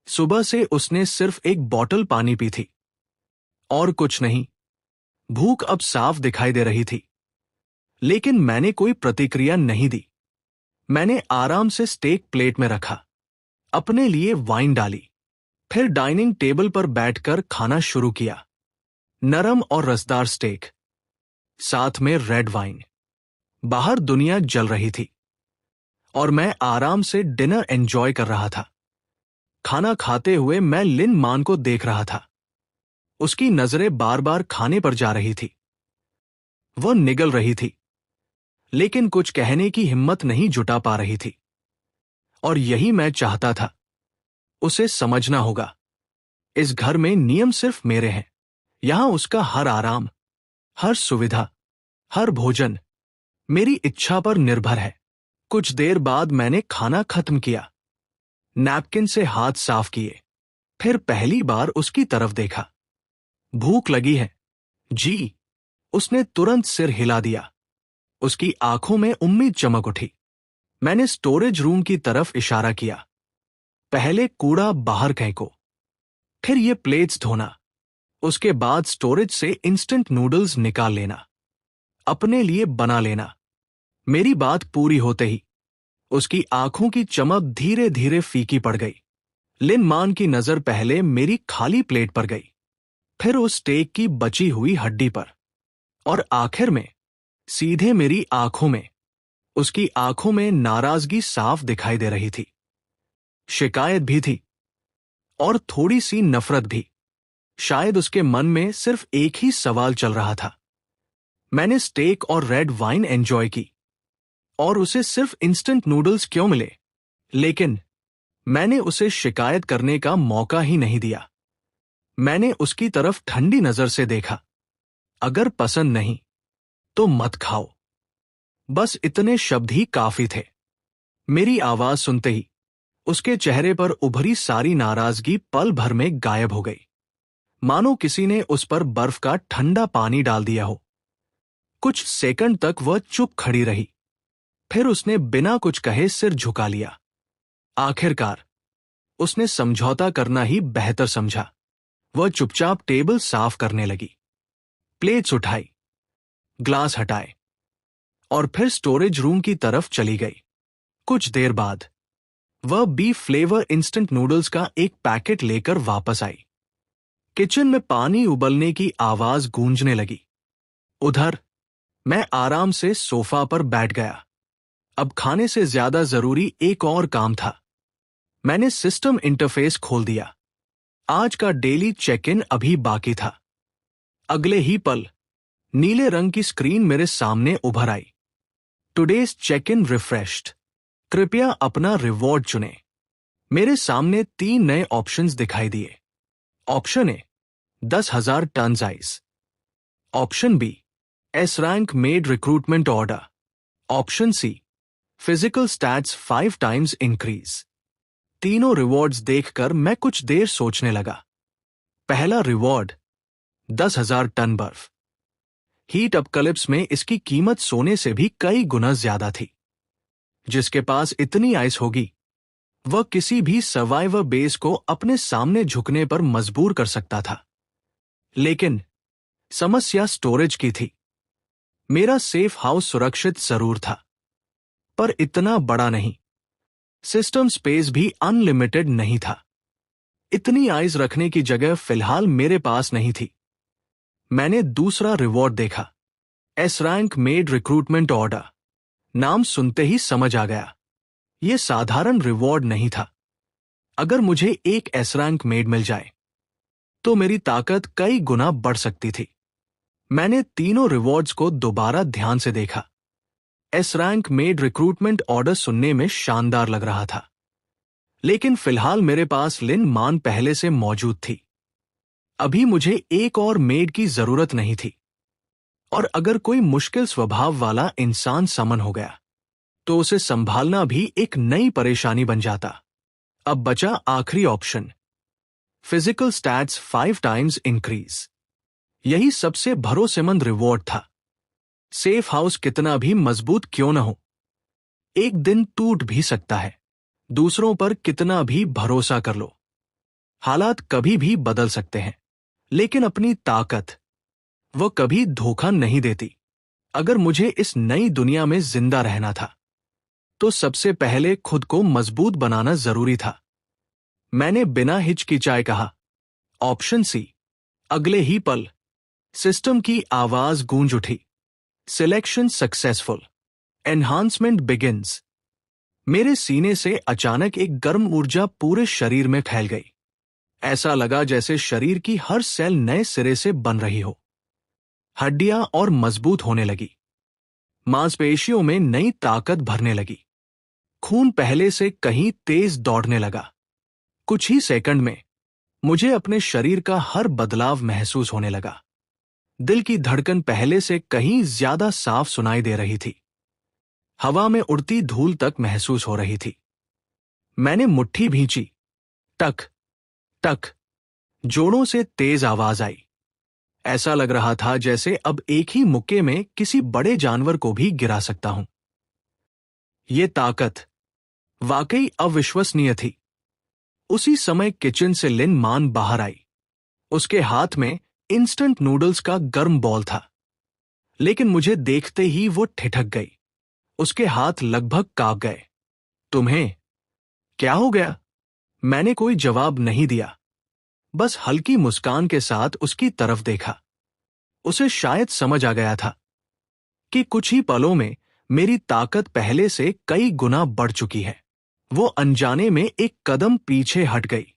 सुबह से उसने सिर्फ एक बोतल पानी पी थी, और कुछ नहीं। भूख अब साफ दिखाई दे रही थी, लेकिन मैंने कोई प्रतिक्रिया नहीं दी। मैंने आराम से स्टेक प्लेट में रखा, अपने लिए वाइन डाली, फिर डाइनिंग टेबल पर बैठकर खाना शुरू किया। नरम और रसदार स्टेक, साथ में रेड वाइन। बाहर दुनिया जल रही थी और मैं आराम से डिनर एंजॉय कर रहा था। खाना खाते हुए मैं लिन मान को देख रहा था। उसकी नजरें बार बार खाने पर जा रही थी। वह निगल रही थी, लेकिन कुछ कहने की हिम्मत नहीं जुटा पा रही थी। और यही मैं चाहता था। उसे समझना होगा, इस घर में नियम सिर्फ मेरे हैं। यहां उसका हर आराम, हर सुविधा, हर भोजन मेरी इच्छा पर निर्भर है। कुछ देर बाद मैंने खाना खत्म किया, नैपकिन से हाथ साफ किए, फिर पहली बार उसकी तरफ देखा। भूख लगी है जी? उसने तुरंत सिर हिला दिया। उसकी आंखों में उम्मीद चमक उठी। मैंने स्टोरेज रूम की तरफ इशारा किया। पहले कूड़ा बाहर फेंको, फिर ये प्लेट्स धोना, उसके बाद स्टोरेज से इंस्टेंट नूडल्स निकाल लेना, अपने लिए बना लेना। मेरी बात पूरी होते ही उसकी आंखों की चमक धीरे धीरे फीकी पड़ गई। लिन मान की नजर पहले मेरी खाली प्लेट पर गई, फिर उस स्टेक की बची हुई हड्डी पर, और आखिर में सीधे मेरी आंखों में। उसकी आंखों में नाराजगी साफ दिखाई दे रही थी, शिकायत भी थी, और थोड़ी सी नफरत भी। शायद उसके मन में सिर्फ एक ही सवाल चल रहा था। मैंने स्टेक और रेड वाइन एंजॉय की, और उसे सिर्फ इंस्टेंट नूडल्स क्यों मिले? लेकिन मैंने उसे शिकायत करने का मौका ही नहीं दिया। मैंने उसकी तरफ ठंडी नजर से देखा। अगर पसंद नहीं तो मत खाओ। बस इतने शब्द ही काफी थे। मेरी आवाज सुनते ही उसके चेहरे पर उभरी सारी नाराजगी पल भर में गायब हो गई, मानो किसी ने उस पर बर्फ का ठंडा पानी डाल दिया हो। कुछ सेकंड तक वह चुप खड़ी रही, फिर उसने बिना कुछ कहे सिर झुका लिया। आखिरकार उसने समझौता करना ही बेहतर समझा। वह चुपचाप टेबल साफ करने लगी, प्लेट्स उठाई, ग्लास हटाए, और फिर स्टोरेज रूम की तरफ चली गई। कुछ देर बाद वह बीफ फ्लेवर इंस्टेंट नूडल्स का एक पैकेट लेकर वापस आई। किचन में पानी उबलने की आवाज गूंजने लगी। उधर मैं आराम से सोफा पर बैठ गया। अब खाने से ज्यादा जरूरी एक और काम था। मैंने सिस्टम इंटरफेस खोल दिया। आज का डेली चेक इन अभी बाकी था। अगले ही पल नीले रंग की स्क्रीन मेरे सामने उभर आई। टुडेज चेक इन रिफ्रेश्ड, कृपया अपना रिवॉर्ड चुनें। मेरे सामने 3 नए ऑप्शंस दिखाई दिए। Option A 10,000 ton ice, option B S rank med recruitment order, option C physical stats 5 times increase. तीनों रिवॉर्ड्स देखकर मैं कुछ देर सोचने लगा। पहला रिवॉर्ड 10,000 टन बर्फ। हीट अपकलिप्स में इसकी कीमत सोने से भी कई गुना ज्यादा थी। जिसके पास इतनी आइस होगी वह किसी भी सर्वाइवर बेस को अपने सामने झुकने पर मजबूर कर सकता था। लेकिन समस्या स्टोरेज की थी। मेरा सेफ हाउस सुरक्षित जरूर था, पर इतना बड़ा नहीं। सिस्टम स्पेस भी अनलिमिटेड नहीं था। इतनी आइस रखने की जगह फिलहाल मेरे पास नहीं थी। मैंने दूसरा रिवॉर्ड देखा, S rank med recruitment order. नाम सुनते ही समझ आ गया, यह साधारण रिवॉर्ड नहीं था। अगर मुझे एक एस रैंक मेड मिल जाए तो मेरी ताकत कई गुना बढ़ सकती थी। मैंने तीनों रिवॉर्ड्स को दोबारा ध्यान से देखा। S rank med recruitment order सुनने में शानदार लग रहा था, लेकिन फिलहाल मेरे पास लिन मान पहले से मौजूद थी। अभी मुझे एक और मेड की जरूरत नहीं थी। और अगर कोई मुश्किल स्वभाव वाला इंसान समन हो गया तो उसे संभालना भी एक नई परेशानी बन जाता। अब बचा आखिरी option, physical stats 5 times increase. यही सबसे भरोसेमंद रिवॉर्ड था। सेफ हाउस कितना भी मजबूत क्यों न हो, एक दिन टूट भी सकता है। दूसरों पर कितना भी भरोसा कर लो, हालात कभी भी बदल सकते हैं। लेकिन अपनी ताकत वो कभी धोखा नहीं देती। अगर मुझे इस नई दुनिया में जिंदा रहना था तो सबसे पहले खुद को मजबूत बनाना जरूरी था। मैंने बिना हिचकिचाए कहा, ऑप्शन सी। अगले ही पल सिस्टम की आवाज गूंज उठी, सिलेक्शन सक्सेसफुल, एनहांसमेंट बिगिंस। मेरे सीने से अचानक एक गर्म ऊर्जा पूरे शरीर में फैल गई। ऐसा लगा जैसे शरीर की हर सेल नए सिरे से बन रही हो। हड्डियां और मजबूत होने लगी, मांसपेशियों में नई ताकत भरने लगी, खून पहले से कहीं तेज दौड़ने लगा। कुछ ही सेकंड में मुझे अपने शरीर का हर बदलाव महसूस होने लगा। दिल की धड़कन पहले से कहीं ज्यादा साफ सुनाई दे रही थी। हवा में उड़ती धूल तक महसूस हो रही थी। मैंने मुट्ठी भींची, टक टक, जोड़ों से तेज आवाज आई। ऐसा लग रहा था जैसे अब एक ही मुक्के में किसी बड़े जानवर को भी गिरा सकता हूं। यह ताकत वाकई अविश्वसनीय थी। उसी समय किचन से लिन मान बाहर आई। उसके हाथ में इंस्टेंट नूडल्स का गर्म बॉल था, लेकिन मुझे देखते ही वो ठिठक गई। उसके हाथ लगभग कांप गए। तुम्हें क्या हो गया? मैंने कोई जवाब नहीं दिया, बस हल्की मुस्कान के साथ उसकी तरफ देखा। उसे शायद समझ आ गया था कि कुछ ही पलों में मेरी ताकत पहले से कई गुना बढ़ चुकी है। वो अनजाने में एक कदम पीछे हट गई।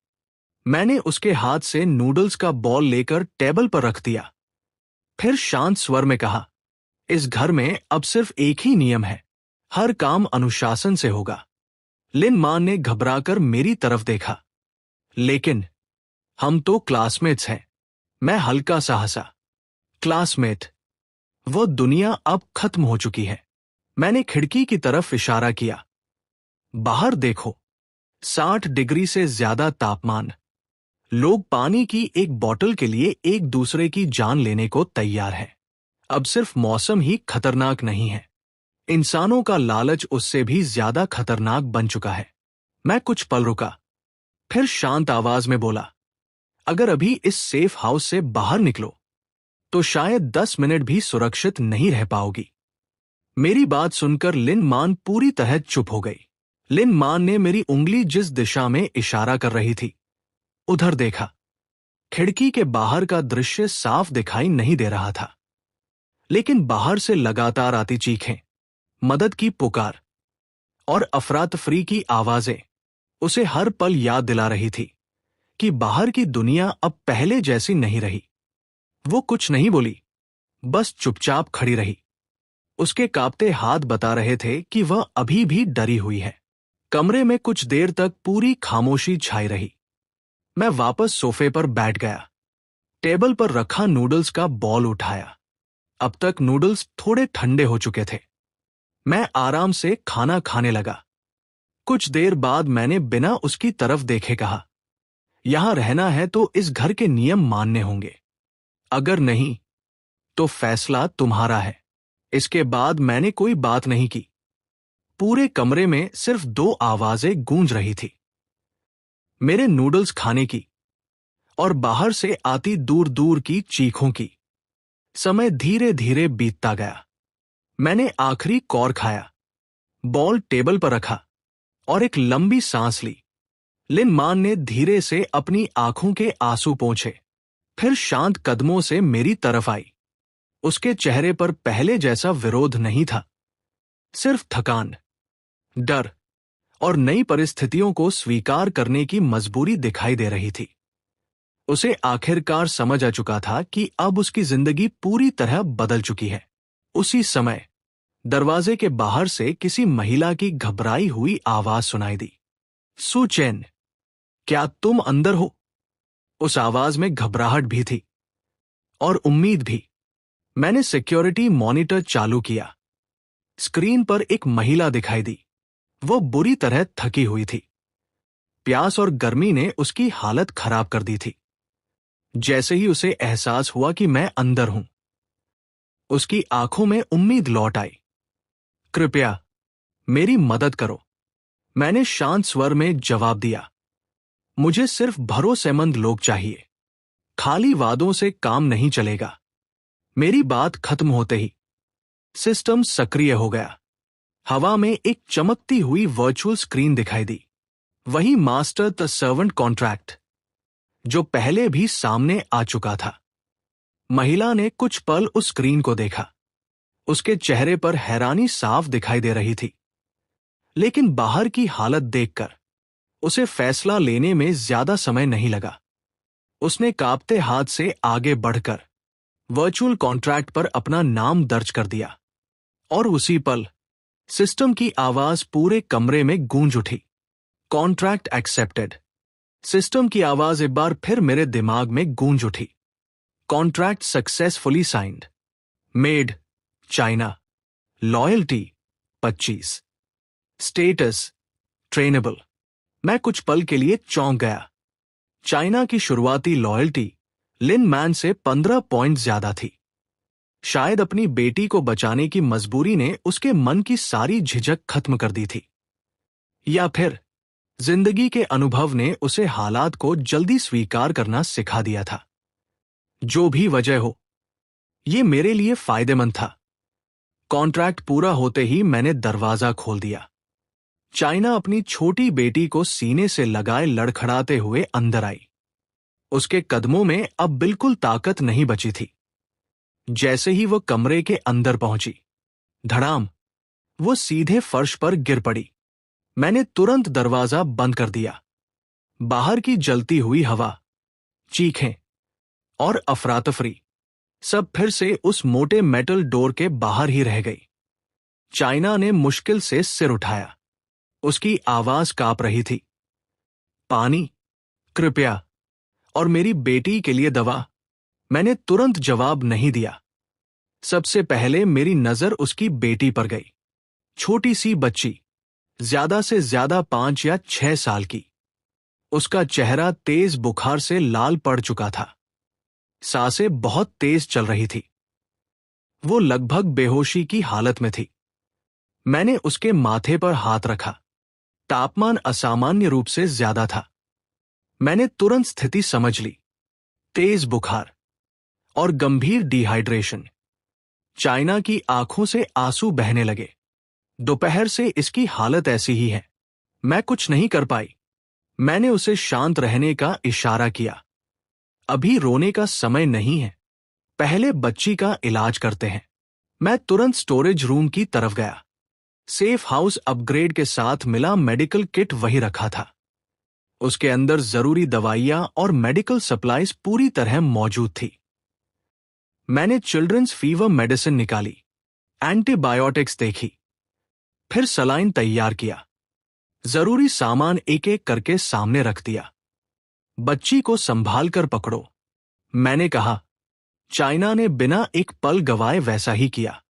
मैंने उसके हाथ से नूडल्स का बॉल लेकर टेबल पर रख दिया। फिर शांत स्वर में कहा, इस घर में अब सिर्फ एक ही नियम है, हर काम अनुशासन से होगा। लिन मान ने घबराकर मेरी तरफ देखा। लेकिन हम तो क्लासमेट्स हैं। मैं हल्का सा हंसा। क्लासमेट? वो दुनिया अब खत्म हो चुकी है। मैंने खिड़की की तरफ इशारा किया। बाहर देखो, 60 डिग्री से ज्यादा तापमान। लोग पानी की एक बोतल के लिए एक दूसरे की जान लेने को तैयार हैं। अब सिर्फ मौसम ही खतरनाक नहीं है, इंसानों का लालच उससे भी ज्यादा खतरनाक बन चुका है। मैं कुछ पल रुका, फिर शांत आवाज में बोला, अगर अभी इस सेफ हाउस से बाहर निकलो तो शायद 10 मिनट भी सुरक्षित नहीं रह पाओगी। मेरी बात सुनकर लिन मान पूरी तरह चुप हो गई। लिन मान ने मेरी उंगली जिस दिशा में इशारा कर रही थी उधर देखा। खिड़की के बाहर का दृश्य साफ दिखाई नहीं दे रहा था, लेकिन बाहर से लगातार आती चीखें, मदद की पुकार और अफरा तफरी की आवाजें उसे हर पल याद दिला रही थी कि बाहर की दुनिया अब पहले जैसी नहीं रही। वो कुछ नहीं बोली, बस चुपचाप खड़ी रही। उसके कांपते हाथ बता रहे थे कि वह अभी भी डरी हुई है। कमरे में कुछ देर तक पूरी खामोशी छाई रही। मैं वापस सोफे पर बैठ गया, टेबल पर रखा नूडल्स का बॉल उठाया। अब तक नूडल्स थोड़े ठंडे हो चुके थे। मैं आराम से खाना खाने लगा। कुछ देर बाद मैंने बिना उसकी तरफ देखे कहा, यहां रहना है तो इस घर के नियम मानने होंगे। अगर नहीं तो फैसला तुम्हारा है। इसके बाद मैंने कोई बात नहीं की। पूरे कमरे में सिर्फ दो आवाजें गूंज रही थी, मेरे नूडल्स खाने की और बाहर से आती दूर दूर की चीखों की। समय धीरे धीरे बीतता गया। मैंने आखिरी कौर खाया, बॉल टेबल पर रखा और एक लंबी सांस ली। लिन मान ने धीरे से अपनी आंखों के आंसू पोंछे, फिर शांत कदमों से मेरी तरफ आई। उसके चेहरे पर पहले जैसा विरोध नहीं था, सिर्फ थकान, डर और नई परिस्थितियों को स्वीकार करने की मजबूरी दिखाई दे रही थी। उसे आखिरकार समझ आ चुका था कि अब उसकी जिंदगी पूरी तरह बदल चुकी है। उसी समय दरवाजे के बाहर से किसी महिला की घबराई हुई आवाज सुनाई दी। सुचैन, क्या तुम अंदर हो? उस आवाज में घबराहट भी थी और उम्मीद भी। मैंने सिक्योरिटी मॉनिटर चालू किया। स्क्रीन पर एक महिला दिखाई दी। वो बुरी तरह थकी हुई थी। प्यास और गर्मी ने उसकी हालत खराब कर दी थी। जैसे ही उसे एहसास हुआ कि मैं अंदर हूं, उसकी आंखों में उम्मीद लौट आई। कृपया मेरी मदद करो, मैंने शांत स्वर में जवाब दिया। मुझे सिर्फ भरोसेमंद लोग चाहिए। खाली वादों से काम नहीं चलेगा। मेरी बात खत्म होते ही सिस्टम सक्रिय हो गया। हवा में एक चमकती हुई वर्चुअल स्क्रीन दिखाई दी। वही मास्टर द सर्वेंट कॉन्ट्रैक्ट जो पहले भी सामने आ चुका था। महिला ने कुछ पल उस स्क्रीन को देखा। उसके चेहरे पर हैरानी साफ दिखाई दे रही थी, लेकिन बाहर की हालत देखकर उसे फैसला लेने में ज्यादा समय नहीं लगा। उसने कांपते हाथ से आगे बढ़कर वर्चुअल कॉन्ट्रैक्ट पर अपना नाम दर्ज कर दिया और उसी पल सिस्टम की आवाज पूरे कमरे में गूंज उठी। Contract accepted. सिस्टम की आवाज एक बार फिर मेरे दिमाग में गूंज उठी। Contract successfully signed. Made China. Loyalty 25। Status trainable. मैं कुछ पल के लिए चौंक गया। चाइना की शुरुआती लॉयल्टी लिन मैन से 15 पॉइंट ज्यादा थी। शायद अपनी बेटी को बचाने की मजबूरी ने उसके मन की सारी झिझक खत्म कर दी थी, या फिर जिंदगी के अनुभव ने उसे हालात को जल्दी स्वीकार करना सिखा दिया था। जो भी वजह हो, ये मेरे लिए फायदेमंद था। कॉन्ट्रैक्ट पूरा होते ही मैंने दरवाजा खोल दिया। चाइना अपनी छोटी बेटी को सीने से लगाए लड़खड़ाते हुए अंदर आई। उसके कदमों में अब बिल्कुल ताकत नहीं बची थी। जैसे ही वो कमरे के अंदर पहुंची, धड़ाम, वो सीधे फर्श पर गिर पड़ी। मैंने तुरंत दरवाजा बंद कर दिया। बाहर की जलती हुई हवा, चीखें और अफरातफरी सब फिर से उस मोटे मेटल डोर के बाहर ही रह गई। चाइना ने मुश्किल से सिर उठाया। उसकी आवाज कांप रही थी। पानी, कृपया, और मेरी बेटी के लिए दवा। मैंने तुरंत जवाब नहीं दिया। सबसे पहले मेरी नजर उसकी बेटी पर गई। छोटी सी बच्ची, ज्यादा से ज्यादा 5 या 6 साल की। उसका चेहरा तेज बुखार से लाल पड़ चुका था। सांसें बहुत तेज चल रही थी। वो लगभग बेहोशी की हालत में थी। मैंने उसके माथे पर हाथ रखा। तापमान असामान्य रूप से ज्यादा था। मैंने तुरंत स्थिति समझ ली। तेज बुखार और गंभीर डिहाइड्रेशन। चाइना की आंखों से आंसू बहने लगे। दोपहर से इसकी हालत ऐसी ही है। मैं कुछ नहीं कर पाई। मैंने उसे शांत रहने का इशारा किया। अभी रोने का समय नहीं है, पहले बच्ची का इलाज करते हैं। मैं तुरंत स्टोरेज रूम की तरफ गया। सेफ हाउस अपग्रेड के साथ मिला मेडिकल किट वही रखा था। उसके अंदर जरूरी दवाइयां और मेडिकल सप्लाईज पूरी तरह मौजूद थी। मैंने चिल्ड्रंस फीवर मेडिसिन निकाली, एंटीबायोटिक्स देखी, फिर सलाइन तैयार किया। जरूरी सामान एक एक करके सामने रख दिया। बच्ची को संभाल कर पकड़ो, मैंने कहा। चाइना ने बिना एक पल गवाए वैसा ही किया।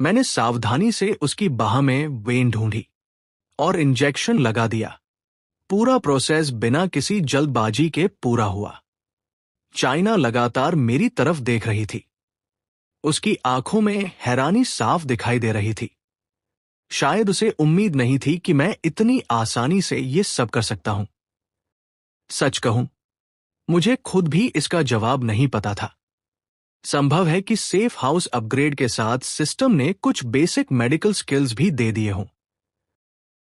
मैंने सावधानी से उसकी बाह में वेन ढूंढी और इंजेक्शन लगा दिया। पूरा प्रोसेस बिना किसी जल्दबाजी के पूरा हुआ। चाइना लगातार मेरी तरफ देख रही थी। उसकी आंखों में हैरानी साफ दिखाई दे रही थी। शायद उसे उम्मीद नहीं थी कि मैं इतनी आसानी से ये सब कर सकता हूं। सच कहूं, मुझे खुद भी इसका जवाब नहीं पता था। संभव है कि सेफ हाउस अपग्रेड के साथ सिस्टम ने कुछ बेसिक मेडिकल स्किल्स भी दे दिए हों।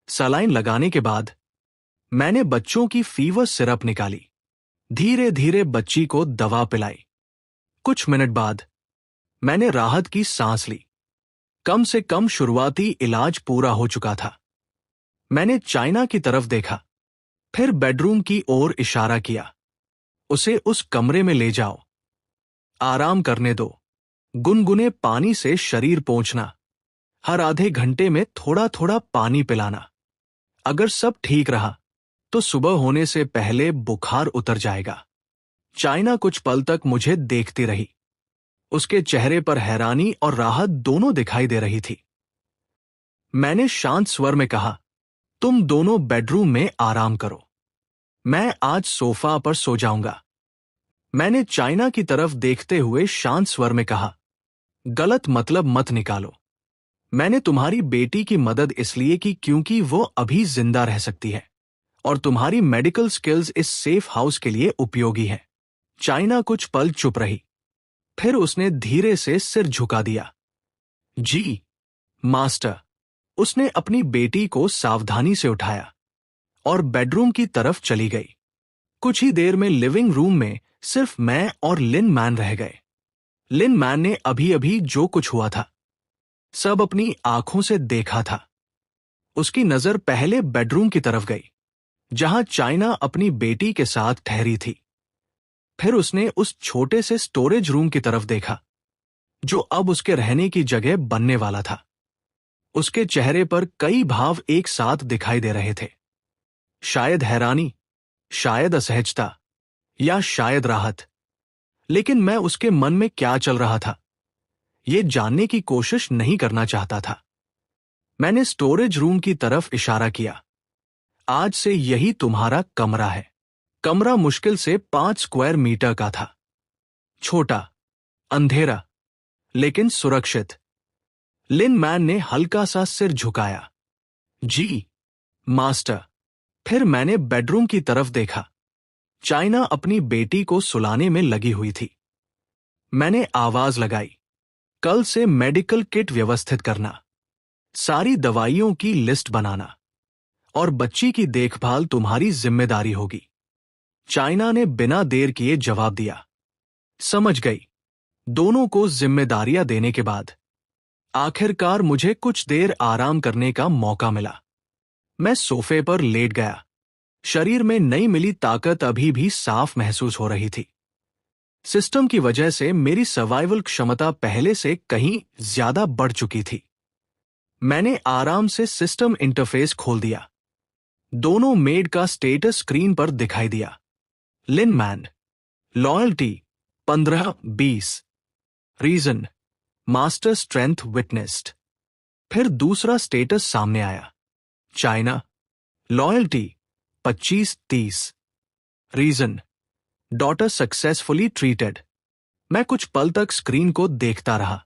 सलाइन लगाने के बाद मैंने बच्चों की फीवर सिरप निकाली। धीरे धीरे बच्ची को दवा पिलाई। कुछ मिनट बाद मैंने राहत की सांस ली। कम से कम शुरुआती इलाज पूरा हो चुका था। मैंने चाइना की तरफ देखा, फिर बेडरूम की ओर इशारा किया। उसे उस कमरे में ले जाओ। आराम करने दो। गुनगुने पानी से शरीर पोंछना। हर आधे घंटे में थोड़ा थोड़ा पानी पिलाना। अगर सब ठीक रहा तो सुबह होने से पहले बुखार उतर जाएगा। चाइना कुछ पल तक मुझे देखती रही। उसके चेहरे पर हैरानी और राहत दोनों दिखाई दे रही थी। मैंने शांत स्वर में कहा, तुम दोनों बेडरूम में आराम करो। मैं आज सोफा पर सो जाऊंगा। मैंने चाइना की तरफ देखते हुए शांत स्वर में कहा, गलत मतलब मत निकालो। मैंने तुम्हारी बेटी की मदद इसलिए की क्योंकि वो अभी जिंदा रह सकती है और तुम्हारी मेडिकल स्किल्स इस सेफ हाउस के लिए उपयोगी हैं। चाइना कुछ पल चुप रही, फिर उसने धीरे से सिर झुका दिया। जी मास्टर। उसने अपनी बेटी को सावधानी से उठाया और बेडरूम की तरफ चली गई। कुछ ही देर में लिविंग रूम में सिर्फ मैं और लिन मैन रह गए। लिन मैन ने अभी अभी जो कुछ हुआ था सब अपनी आंखों से देखा था। उसकी नजर पहले बेडरूम की तरफ गई जहां चाइना अपनी बेटी के साथ ठहरी थी। फिर उसने उस छोटे से स्टोरेज रूम की तरफ देखा जो अब उसके रहने की जगह बनने वाला था। उसके चेहरे पर कई भाव एक साथ दिखाई दे रहे थे। शायद हैरानी, शायद असहजता या शायद राहत। लेकिन मैं उसके मन में क्या चल रहा था ये जानने की कोशिश नहीं करना चाहता था। मैंने स्टोरेज रूम की तरफ इशारा किया। आज से यही तुम्हारा कमरा है। कमरा मुश्किल से 5 स्क्वायर मीटर का था। छोटा, अंधेरा, लेकिन सुरक्षित। लिन मैन ने हल्का सा सिर झुकाया। जी मास्टर। फिर मैंने बेडरूम की तरफ देखा। चाइना अपनी बेटी को सुलाने में लगी हुई थी। मैंने आवाज लगाई, कल से मेडिकल किट व्यवस्थित करना, सारी दवाइयों की लिस्ट बनाना और बच्ची की देखभाल तुम्हारी जिम्मेदारी होगी। चाइना ने बिना देर किए जवाब दिया। समझ गई। दोनों को जिम्मेदारियां देने के बाद आखिरकार मुझे कुछ देर आराम करने का मौका मिला। मैं सोफे पर लेट गया। शरीर में नई मिली ताकत अभी भी साफ महसूस हो रही थी। सिस्टम की वजह से मेरी सर्वाइवल क्षमता पहले से कहीं ज्यादा बढ़ चुकी थी। मैंने आराम से सिस्टम इंटरफेस खोल दिया। दोनों मेड का स्टेटस स्क्रीन पर दिखाई दिया। Lin Man, loyalty 15-20, region master strength witnessed. फिर दूसरा स्टेटस सामने आया। China, loyalty 25-30, region daughter successfully treated. मैं कुछ पल तक स्क्रीन को देखता रहा।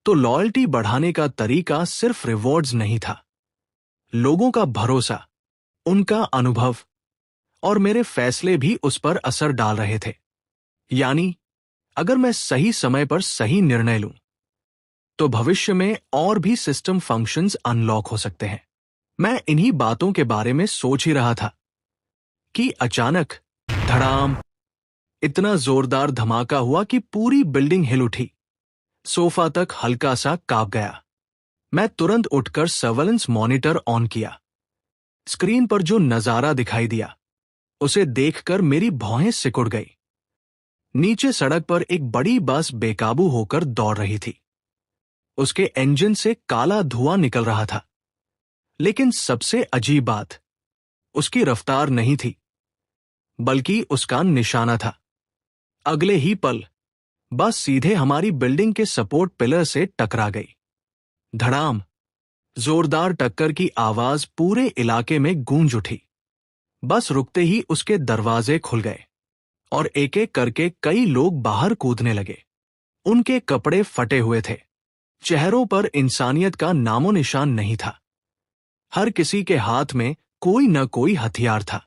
तो लॉयल्टी बढ़ाने का तरीका सिर्फ रिवॉर्ड्स नहीं था। लोगों का भरोसा, उनका अनुभव और मेरे फैसले भी उस पर असर डाल रहे थे। यानी अगर मैं सही समय पर सही निर्णय लूं तो भविष्य में और भी सिस्टम फंक्शंस अनलॉक हो सकते हैं। मैं इन्हीं बातों के बारे में सोच ही रहा था कि अचानक धड़ाम, इतना जोरदार धमाका हुआ कि पूरी बिल्डिंग हिल उठी। सोफा तक हल्का सा कांप गया। मैं तुरंत उठकर सर्वेलेंस मॉनिटर ऑन किया। स्क्रीन पर जो नजारा दिखाई दिया उसे देखकर मेरी भौहें सिकुड़ गई। नीचे सड़क पर एक बड़ी बस बेकाबू होकर दौड़ रही थी। उसके इंजन से काला धुआं निकल रहा था। लेकिन सबसे अजीब बात उसकी रफ्तार नहीं थी, बल्कि उसका निशाना था। अगले ही पल बस सीधे हमारी बिल्डिंग के सपोर्ट पिलर से टकरा गई। धड़ाम, जोरदार टक्कर की आवाज पूरे इलाके में गूंज उठी। बस रुकते ही उसके दरवाजे खुल गए और एक एक करके कई लोग बाहर कूदने लगे। उनके कपड़े फटे हुए थे, चेहरों पर इंसानियत का नामो निशान नहीं था। हर किसी के हाथ में कोई न कोई हथियार था।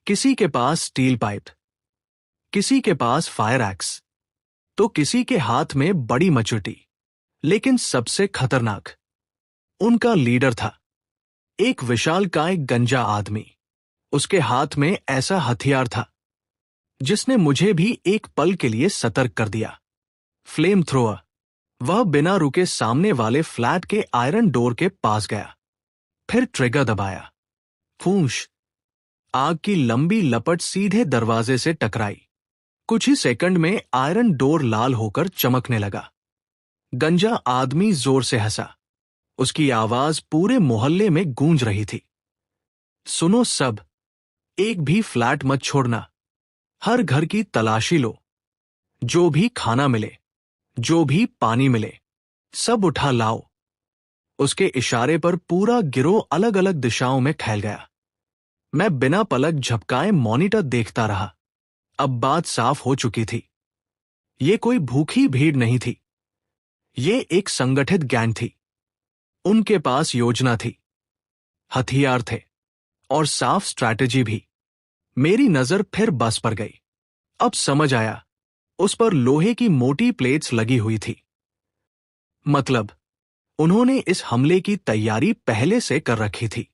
किसी के पास स्टील पाइप, किसी के पास फायर एक्स, तो किसी के हाथ में बड़ी मचुटी। लेकिन सबसे खतरनाक उनका लीडर था, एक विशालकाय गंजा आदमी। उसके हाथ में ऐसा हथियार था जिसने मुझे भी एक पल के लिए सतर्क कर दिया। Flame thrower. वह बिना रुके सामने वाले फ्लैट के आयरन डोर के पास गया, फिर ट्रिगर दबाया। फूंश! आग की लंबी लपट सीधे दरवाजे से टकराई। कुछ ही सेकंड में आयरन डोर लाल होकर चमकने लगा। गंजा आदमी जोर से हंसा। उसकी आवाज पूरे मोहल्ले में गूंज रही थी। सुनो सब, एक भी फ्लैट मत छोड़ना। हर घर की तलाशी लो। जो भी खाना मिले, जो भी पानी मिले, सब उठा लाओ। उसके इशारे पर पूरा गिरोह अलग अलग दिशाओं में फैल गया। मैं बिना पलक झपकाए मॉनिटर देखता रहा। अब बात साफ हो चुकी थी। ये कोई भूखी भीड़ नहीं थी। ये एक संगठित गैंग थी। उनके पास योजना थी, हथियार थे और साफ स्ट्रैटेजी भी। मेरी नजर फिर बस पर गई। अब समझ आया, उस पर लोहे की मोटी प्लेट्स लगी हुई थी। मतलब उन्होंने इस हमले की तैयारी पहले से कर रखी थी।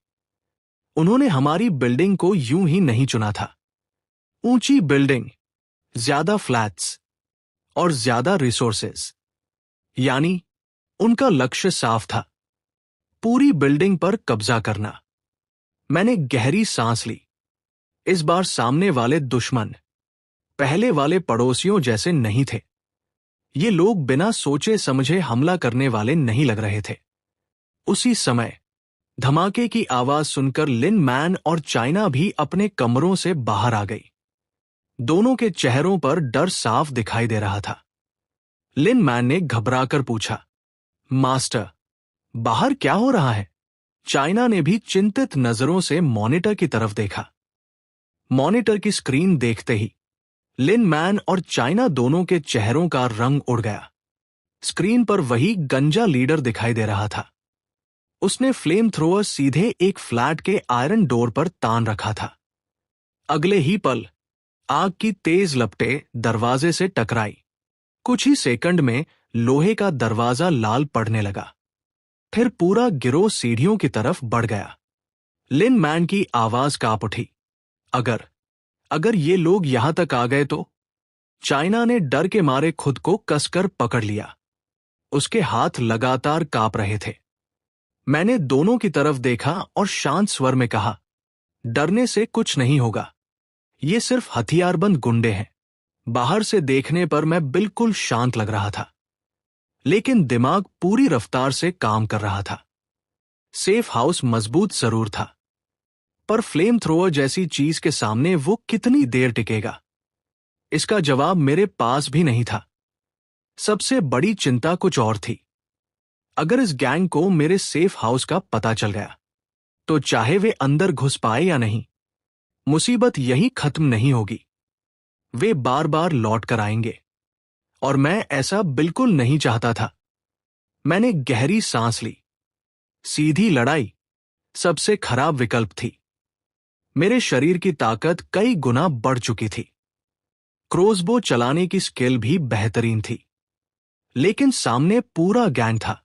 उन्होंने हमारी बिल्डिंग को यूं ही नहीं चुना था। ऊंची बिल्डिंग, ज्यादा फ्लैट्स और ज्यादा रिसोर्सेज। यानी उनका लक्ष्य साफ था, पूरी बिल्डिंग पर कब्जा करना। मैंने गहरी सांस ली। इस बार सामने वाले दुश्मन पहले वाले पड़ोसियों जैसे नहीं थे। ये लोग बिना सोचे समझे हमला करने वाले नहीं लग रहे थे। उसी समय धमाके की आवाज सुनकर लिन मैन और चाइना भी अपने कमरों से बाहर आ गई। दोनों के चेहरों पर डर साफ दिखाई दे रहा था। लिन मैन ने घबराकर पूछा, मास्टर, बाहर क्या हो रहा है? चाइना ने भी चिंतित नजरों से मॉनिटर की तरफ देखा। मॉनिटर की स्क्रीन देखते ही लिन मैन और चाइना दोनों के चेहरों का रंग उड़ गया। स्क्रीन पर वही गंजा लीडर दिखाई दे रहा था। उसने फ्लेम थ्रोअर सीधे एक फ्लैट के आयरन डोर पर तान रखा था। अगले ही पल आग की तेज लपटें दरवाजे से टकराई। कुछ ही सेकंड में लोहे का दरवाजा लाल पड़ने लगा। फिर पूरा गिरोह सीढ़ियों की तरफ बढ़ गया। लिन मैन की आवाज कांप उठी, अगर ये लोग यहां तक आ गए तो? चाइना ने डर के मारे खुद को कसकर पकड़ लिया। उसके हाथ लगातार कांप रहे थे। मैंने दोनों की तरफ देखा और शांत स्वर में कहा, डरने से कुछ नहीं होगा। ये सिर्फ हथियारबंद गुंडे हैं। बाहर से देखने पर मैं बिल्कुल शांत लग रहा था, लेकिन दिमाग पूरी रफ्तार से काम कर रहा था। सेफ हाउस मजबूत जरूर था, पर फ्लेम थ्रोअर जैसी चीज के सामने वो कितनी देर टिकेगा? इसका जवाब मेरे पास भी नहीं था। सबसे बड़ी चिंता कुछ और थी। अगर इस गैंग को मेरे सेफ हाउस का पता चल गया, तो चाहे वे अंदर घुस पाए या नहीं, मुसीबत यही खत्म नहीं होगी। वे बार बार लौट कर आएंगे, और मैं ऐसा बिल्कुल नहीं चाहता था। मैंने गहरी सांस ली। सीधी लड़ाई सबसे खराब विकल्प थी। मेरे शरीर की ताकत कई गुना बढ़ चुकी थी। क्रोसबो चलाने की स्किल भी बेहतरीन थी। लेकिन सामने पूरा गैंग था।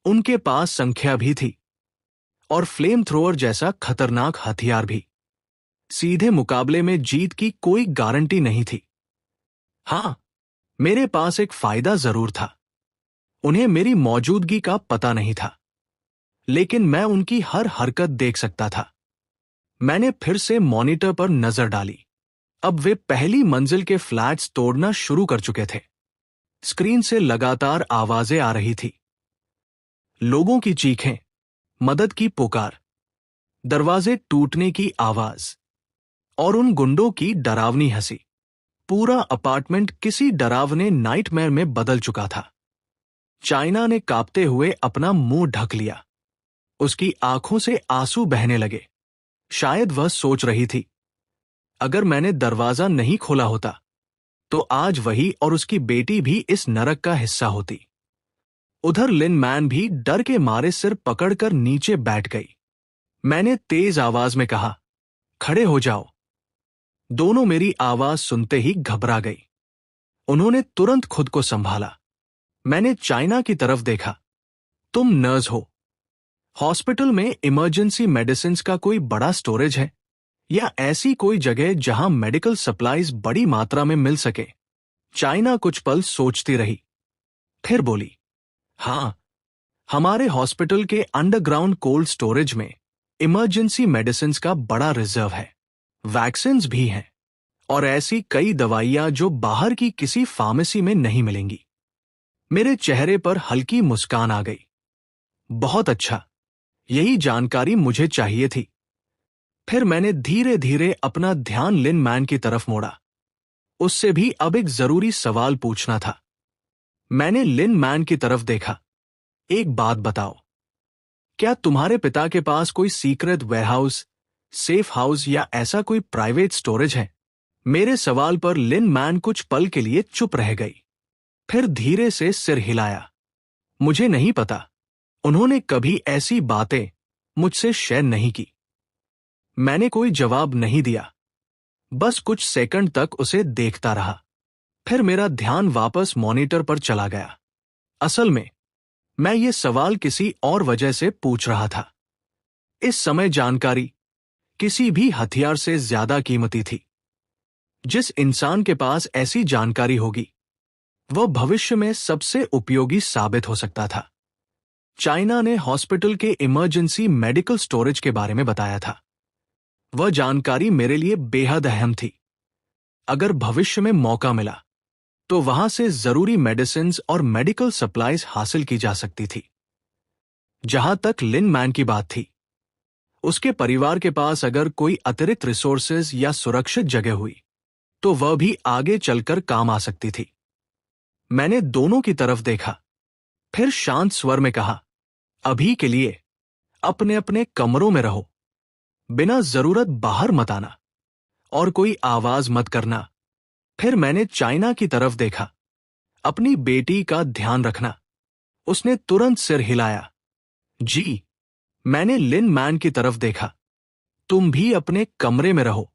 उनके पास संख्या भी थी और फ्लेम थ्रोअर जैसा खतरनाक हथियार भी। सीधे मुकाबले में जीत की कोई गारंटी नहीं थी। हां, मेरे पास एक फायदा जरूर था। उन्हें मेरी मौजूदगी का पता नहीं था, लेकिन मैं उनकी हर हरकत देख सकता था। मैंने फिर से मॉनिटर पर नजर डाली। अब वे पहली मंजिल के फ्लैट्स तोड़ना शुरू कर चुके थे। स्क्रीन से लगातार आवाजें आ रही थी। लोगों की चीखें, मदद की पुकार, दरवाजे टूटने की आवाज और उन गुंडों की डरावनी हंसी। पूरा अपार्टमेंट किसी डरावने नाइटमेयर में बदल चुका था। चाइना ने कांपते हुए अपना मुंह ढक लिया। उसकी आंखों से आंसू बहने लगे। शायद वह सोच रही थी, अगर मैंने दरवाजा नहीं खोला होता तो आज वही और उसकी बेटी भी इस नरक का हिस्सा होती। उधर लिन मैन भी डर के मारे सिर पकड़कर नीचे बैठ गई। मैंने तेज आवाज में कहा, खड़े हो जाओ। दोनों मेरी आवाज सुनते ही घबरा गई। उन्होंने तुरंत खुद को संभाला। मैंने चाइना की तरफ देखा। तुम नर्स हो। हॉस्पिटल में इमरजेंसी मेडिसिन्स का कोई बड़ा स्टोरेज है या ऐसी कोई जगह जहां मेडिकल सप्लाईज बड़ी मात्रा में मिल सके? चाइना कुछ पल सोचती रही, फिर बोली, हां, हमारे हॉस्पिटल के अंडरग्राउंड कोल्ड स्टोरेज में इमरजेंसी मेडिसिन्स का बड़ा रिजर्व है। वैक्सीन्स भी हैं और ऐसी कई दवाइयां जो बाहर की किसी फार्मेसी में नहीं मिलेंगी। मेरे चेहरे पर हल्की मुस्कान आ गई। बहुत अच्छा, यही जानकारी मुझे चाहिए थी। फिर मैंने धीरे धीरे अपना ध्यान लिन मैन की तरफ मोड़ा। उससे भी अब एक जरूरी सवाल पूछना था। मैंने लिन मैन की तरफ देखा। एक बात बताओ, क्या तुम्हारे पिता के पास कोई सीक्रेट वेयरहाउस, सेफ हाउस या ऐसा कोई प्राइवेट स्टोरेज है? मेरे सवाल पर लिन मैन कुछ पल के लिए चुप रह गई, फिर धीरे से सिर हिलाया। मुझे नहीं पता। उन्होंने कभी ऐसी बातें मुझसे शेयर नहीं की। मैंने कोई जवाब नहीं दिया, बस कुछ सेकंड तक उसे देखता रहा। फिर मेरा ध्यान वापस मॉनिटर पर चला गया। असल में मैं ये सवाल किसी और वजह से पूछ रहा था। इस समय जानकारी किसी भी हथियार से ज्यादा कीमती थी। जिस इंसान के पास ऐसी जानकारी होगी, वह भविष्य में सबसे उपयोगी साबित हो सकता था। चाइना ने हॉस्पिटल के इमरजेंसी मेडिकल स्टोरेज के बारे में बताया था। वह जानकारी मेरे लिए बेहद अहम थी। अगर भविष्य में मौका मिला तो वहां से जरूरी मेडिसिन्स और मेडिकल सप्लाईज हासिल की जा सकती थी। जहां तक लिन मैन की बात थी, उसके परिवार के पास अगर कोई अतिरिक्त रिसोर्सेज या सुरक्षित जगह हुई तो वह भी आगे चलकर काम आ सकती थी। मैंने दोनों की तरफ देखा, फिर शांत स्वर में कहा, अभी के लिए अपने अपने कमरों में रहो, बिना जरूरत बाहर मत आना और कोई आवाज मत करना। फिर मैंने चाइना की तरफ देखा, अपनी बेटी का ध्यान रखना। उसने तुरंत सिर हिलाया। जी। मैंने लिन मैन की तरफ देखा, तुम भी अपने कमरे में रहो।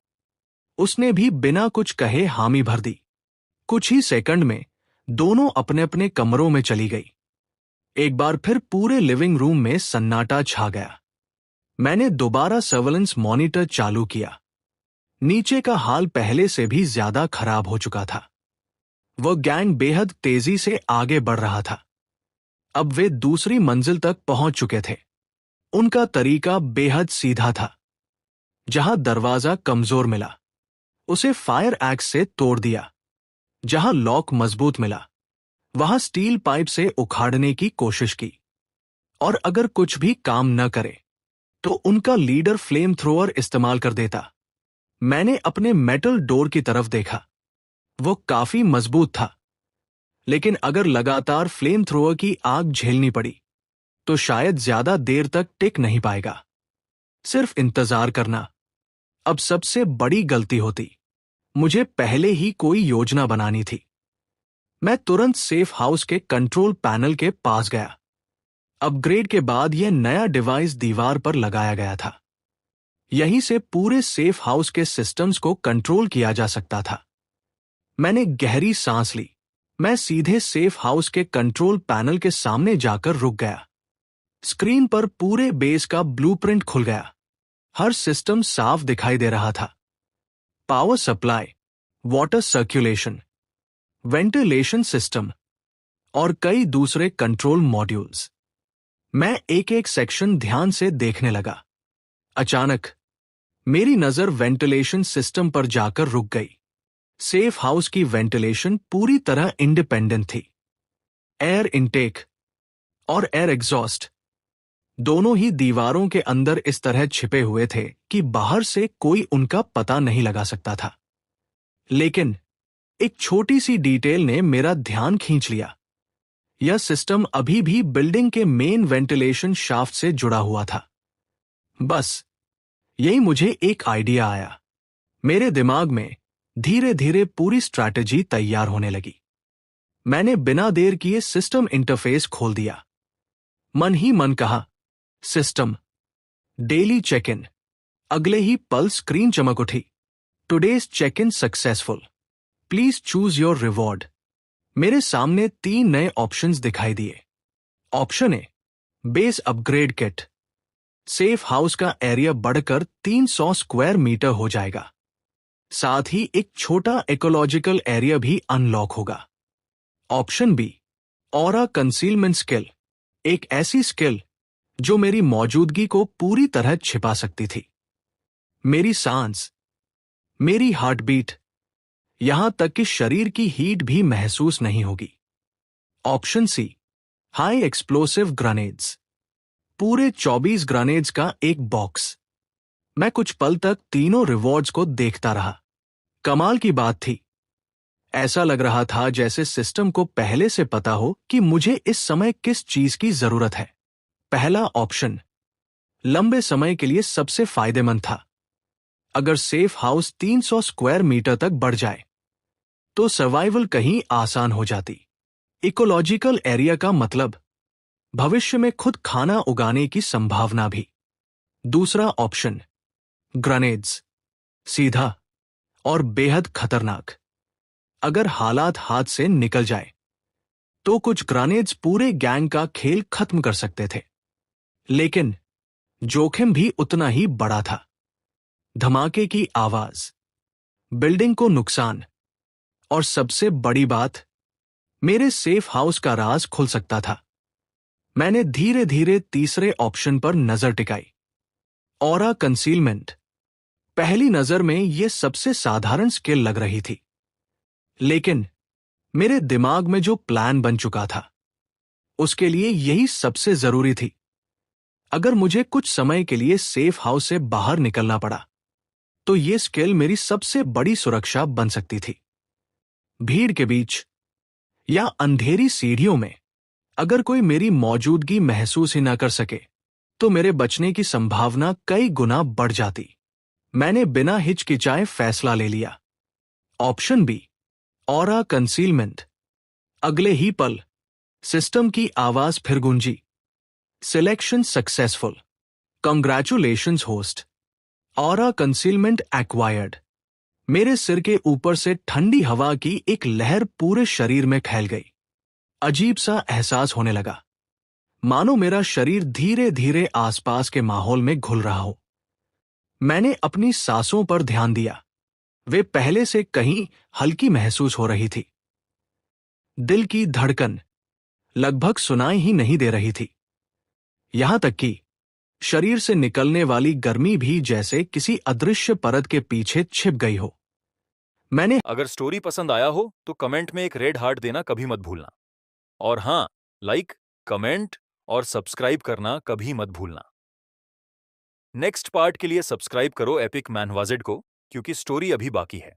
उसने भी बिना कुछ कहे हामी भर दी। कुछ ही सेकंड में दोनों अपने अपने कमरों में चली गई। एक बार फिर पूरे लिविंग रूम में सन्नाटा छा गया। मैंने दोबारा सर्वेलेंस मॉनिटर चालू किया। नीचे का हाल पहले से भी ज्यादा खराब हो चुका था। वह गैंग बेहद तेजी से आगे बढ़ रहा था। अब वे दूसरी मंजिल तक पहुंच चुके थे। उनका तरीका बेहद सीधा था। जहां दरवाजा कमजोर मिला, उसे फायर एक्स से तोड़ दिया। जहां लॉक मजबूत मिला, वहां स्टील पाइप से उखाड़ने की कोशिश की। और अगर कुछ भी काम न करे तो उनका लीडर फ्लेम थ्रोअर इस्तेमाल कर देता। मैंने अपने मेटल डोर की तरफ देखा। वो काफी मजबूत था, लेकिन अगर लगातार फ्लेम थ्रोअर की आग झेलनी पड़ी तो शायद ज्यादा देर तक टिक नहीं पाएगा। सिर्फ इंतजार करना अब सबसे बड़ी गलती होती। मुझे पहले ही कोई योजना बनानी थी। मैं तुरंत सेफ हाउस के कंट्रोल पैनल के पास गया। अपग्रेड के बाद यह नया डिवाइस दीवार पर लगाया गया था। यहीं से पूरे सेफ हाउस के सिस्टम्स को कंट्रोल किया जा सकता था। मैंने गहरी सांस ली। मैं सीधे सेफ हाउस के कंट्रोल पैनल के सामने जाकर रुक गया। स्क्रीन पर पूरे बेस का ब्लूप्रिंट खुल गया। हर सिस्टम साफ दिखाई दे रहा था। Power supply, water circulation, ventilation system और कई दूसरे कंट्रोल मॉड्यूल्स। मैं एक एक सेक्शन ध्यान से देखने लगा। अचानक मेरी नजर वेंटिलेशन सिस्टम पर जाकर रुक गई। सेफ हाउस की वेंटिलेशन पूरी तरह इंडिपेंडेंट थी। एयर इनटेक और एयर एग्जॉस्ट दोनों ही दीवारों के अंदर इस तरह छिपे हुए थे कि बाहर से कोई उनका पता नहीं लगा सकता था। लेकिन एक छोटी सी डिटेल ने मेरा ध्यान खींच लिया। यह सिस्टम अभी भी बिल्डिंग के मेन वेंटिलेशन शाफ्ट से जुड़ा हुआ था। बस यही मुझे एक आइडिया आया। मेरे दिमाग में धीरे धीरे पूरी स्ट्रैटेजी तैयार होने लगी। मैंने बिना देर किए सिस्टम इंटरफेस खोल दिया। मन ही मन कहा, सिस्टम, डेली चेक इन। अगले ही पल स्क्रीन चमक उठी। Today's check in successful, please choose your reward. मेरे सामने 3 नए ऑप्शंस दिखाई दिए। Option A, base upgrade kit. Safe house का एरिया बढ़कर 300 स्क्वायर मीटर हो जाएगा। साथ ही एक छोटा इकोलॉजिकल एरिया भी अनलॉक होगा। Option B, aura concealment skill. एक ऐसी स्किल जो मेरी मौजूदगी को पूरी तरह छिपा सकती थी। मेरी सांस, मेरी हार्ट बीट, यहां तक कि शरीर की हीट भी महसूस नहीं होगी। Option C, high explosive grenades. पूरे 24 ग्रेनेड्स का एक बॉक्स। मैं कुछ पल तक तीनों रिवॉर्ड्स को देखता रहा। कमाल की बात थी, ऐसा लग रहा था जैसे सिस्टम को पहले से पता हो कि मुझे इस समय किस चीज की जरूरत है। पहला ऑप्शन लंबे समय के लिए सबसे फायदेमंद था। अगर सेफ हाउस 300 स्क्वायर मीटर तक बढ़ जाए तो सर्वाइवल कहीं आसान हो जाती। इकोलॉजिकल एरिया का मतलब भविष्य में खुद खाना उगाने की संभावना भी। दूसरा ऑप्शन ग्रेनेड्स, सीधा और बेहद खतरनाक। अगर हालात हाथ से निकल जाए तो कुछ ग्रेनेड्स पूरे गैंग का खेल खत्म कर सकते थे। लेकिन जोखिम भी उतना ही बड़ा था। धमाके की आवाज, बिल्डिंग को नुकसान, और सबसे बड़ी बात, मेरे सेफ हाउस का राज खुल सकता था। मैंने धीरे धीरे तीसरे ऑप्शन पर नजर टिकाई, ऑरा कंसीलमेंट। पहली नजर में यह सबसे साधारण स्किल लग रही थी, लेकिन मेरे दिमाग में जो प्लान बन चुका था उसके लिए यही सबसे जरूरी थी। अगर मुझे कुछ समय के लिए सेफ हाउस से बाहर निकलना पड़ा तो यह स्किल मेरी सबसे बड़ी सुरक्षा बन सकती थी। भीड़ के बीच या अंधेरी सीढ़ियों में अगर कोई मेरी मौजूदगी महसूस ही ना कर सके तो मेरे बचने की संभावना कई गुना बढ़ जाती। मैंने बिना हिचकिचाए फैसला ले लिया। Option B, aura concealment. अगले ही पल सिस्टम की आवाज फिर गूंजी, selection successful, congratulations host, aura concealment acquired. मेरे सिर के ऊपर से ठंडी हवा की एक लहर पूरे शरीर में फैल गई। अजीब सा एहसास होने लगा, मानो मेरा शरीर धीरे धीरे आसपास के माहौल में घुल रहा हो। मैंने अपनी सांसों पर ध्यान दिया। वे पहले से कहीं हल्की महसूस हो रही थी। दिल की धड़कन लगभग सुनाई ही नहीं दे रही थी। यहां तक कि शरीर से निकलने वाली गर्मी भी जैसे किसी अदृश्य परत के पीछे छिप गई हो। मैंने अगर स्टोरी पसंद आया हो तो कमेंट में एक रेड हार्ट देना कभी मत भूलना। और हाँ, लाइक, कमेंट और सब्सक्राइब करना कभी मत भूलना। नेक्स्ट पार्ट के लिए सब्सक्राइब करो एपिक मैनवाजेड को, क्योंकि स्टोरी अभी बाकी है।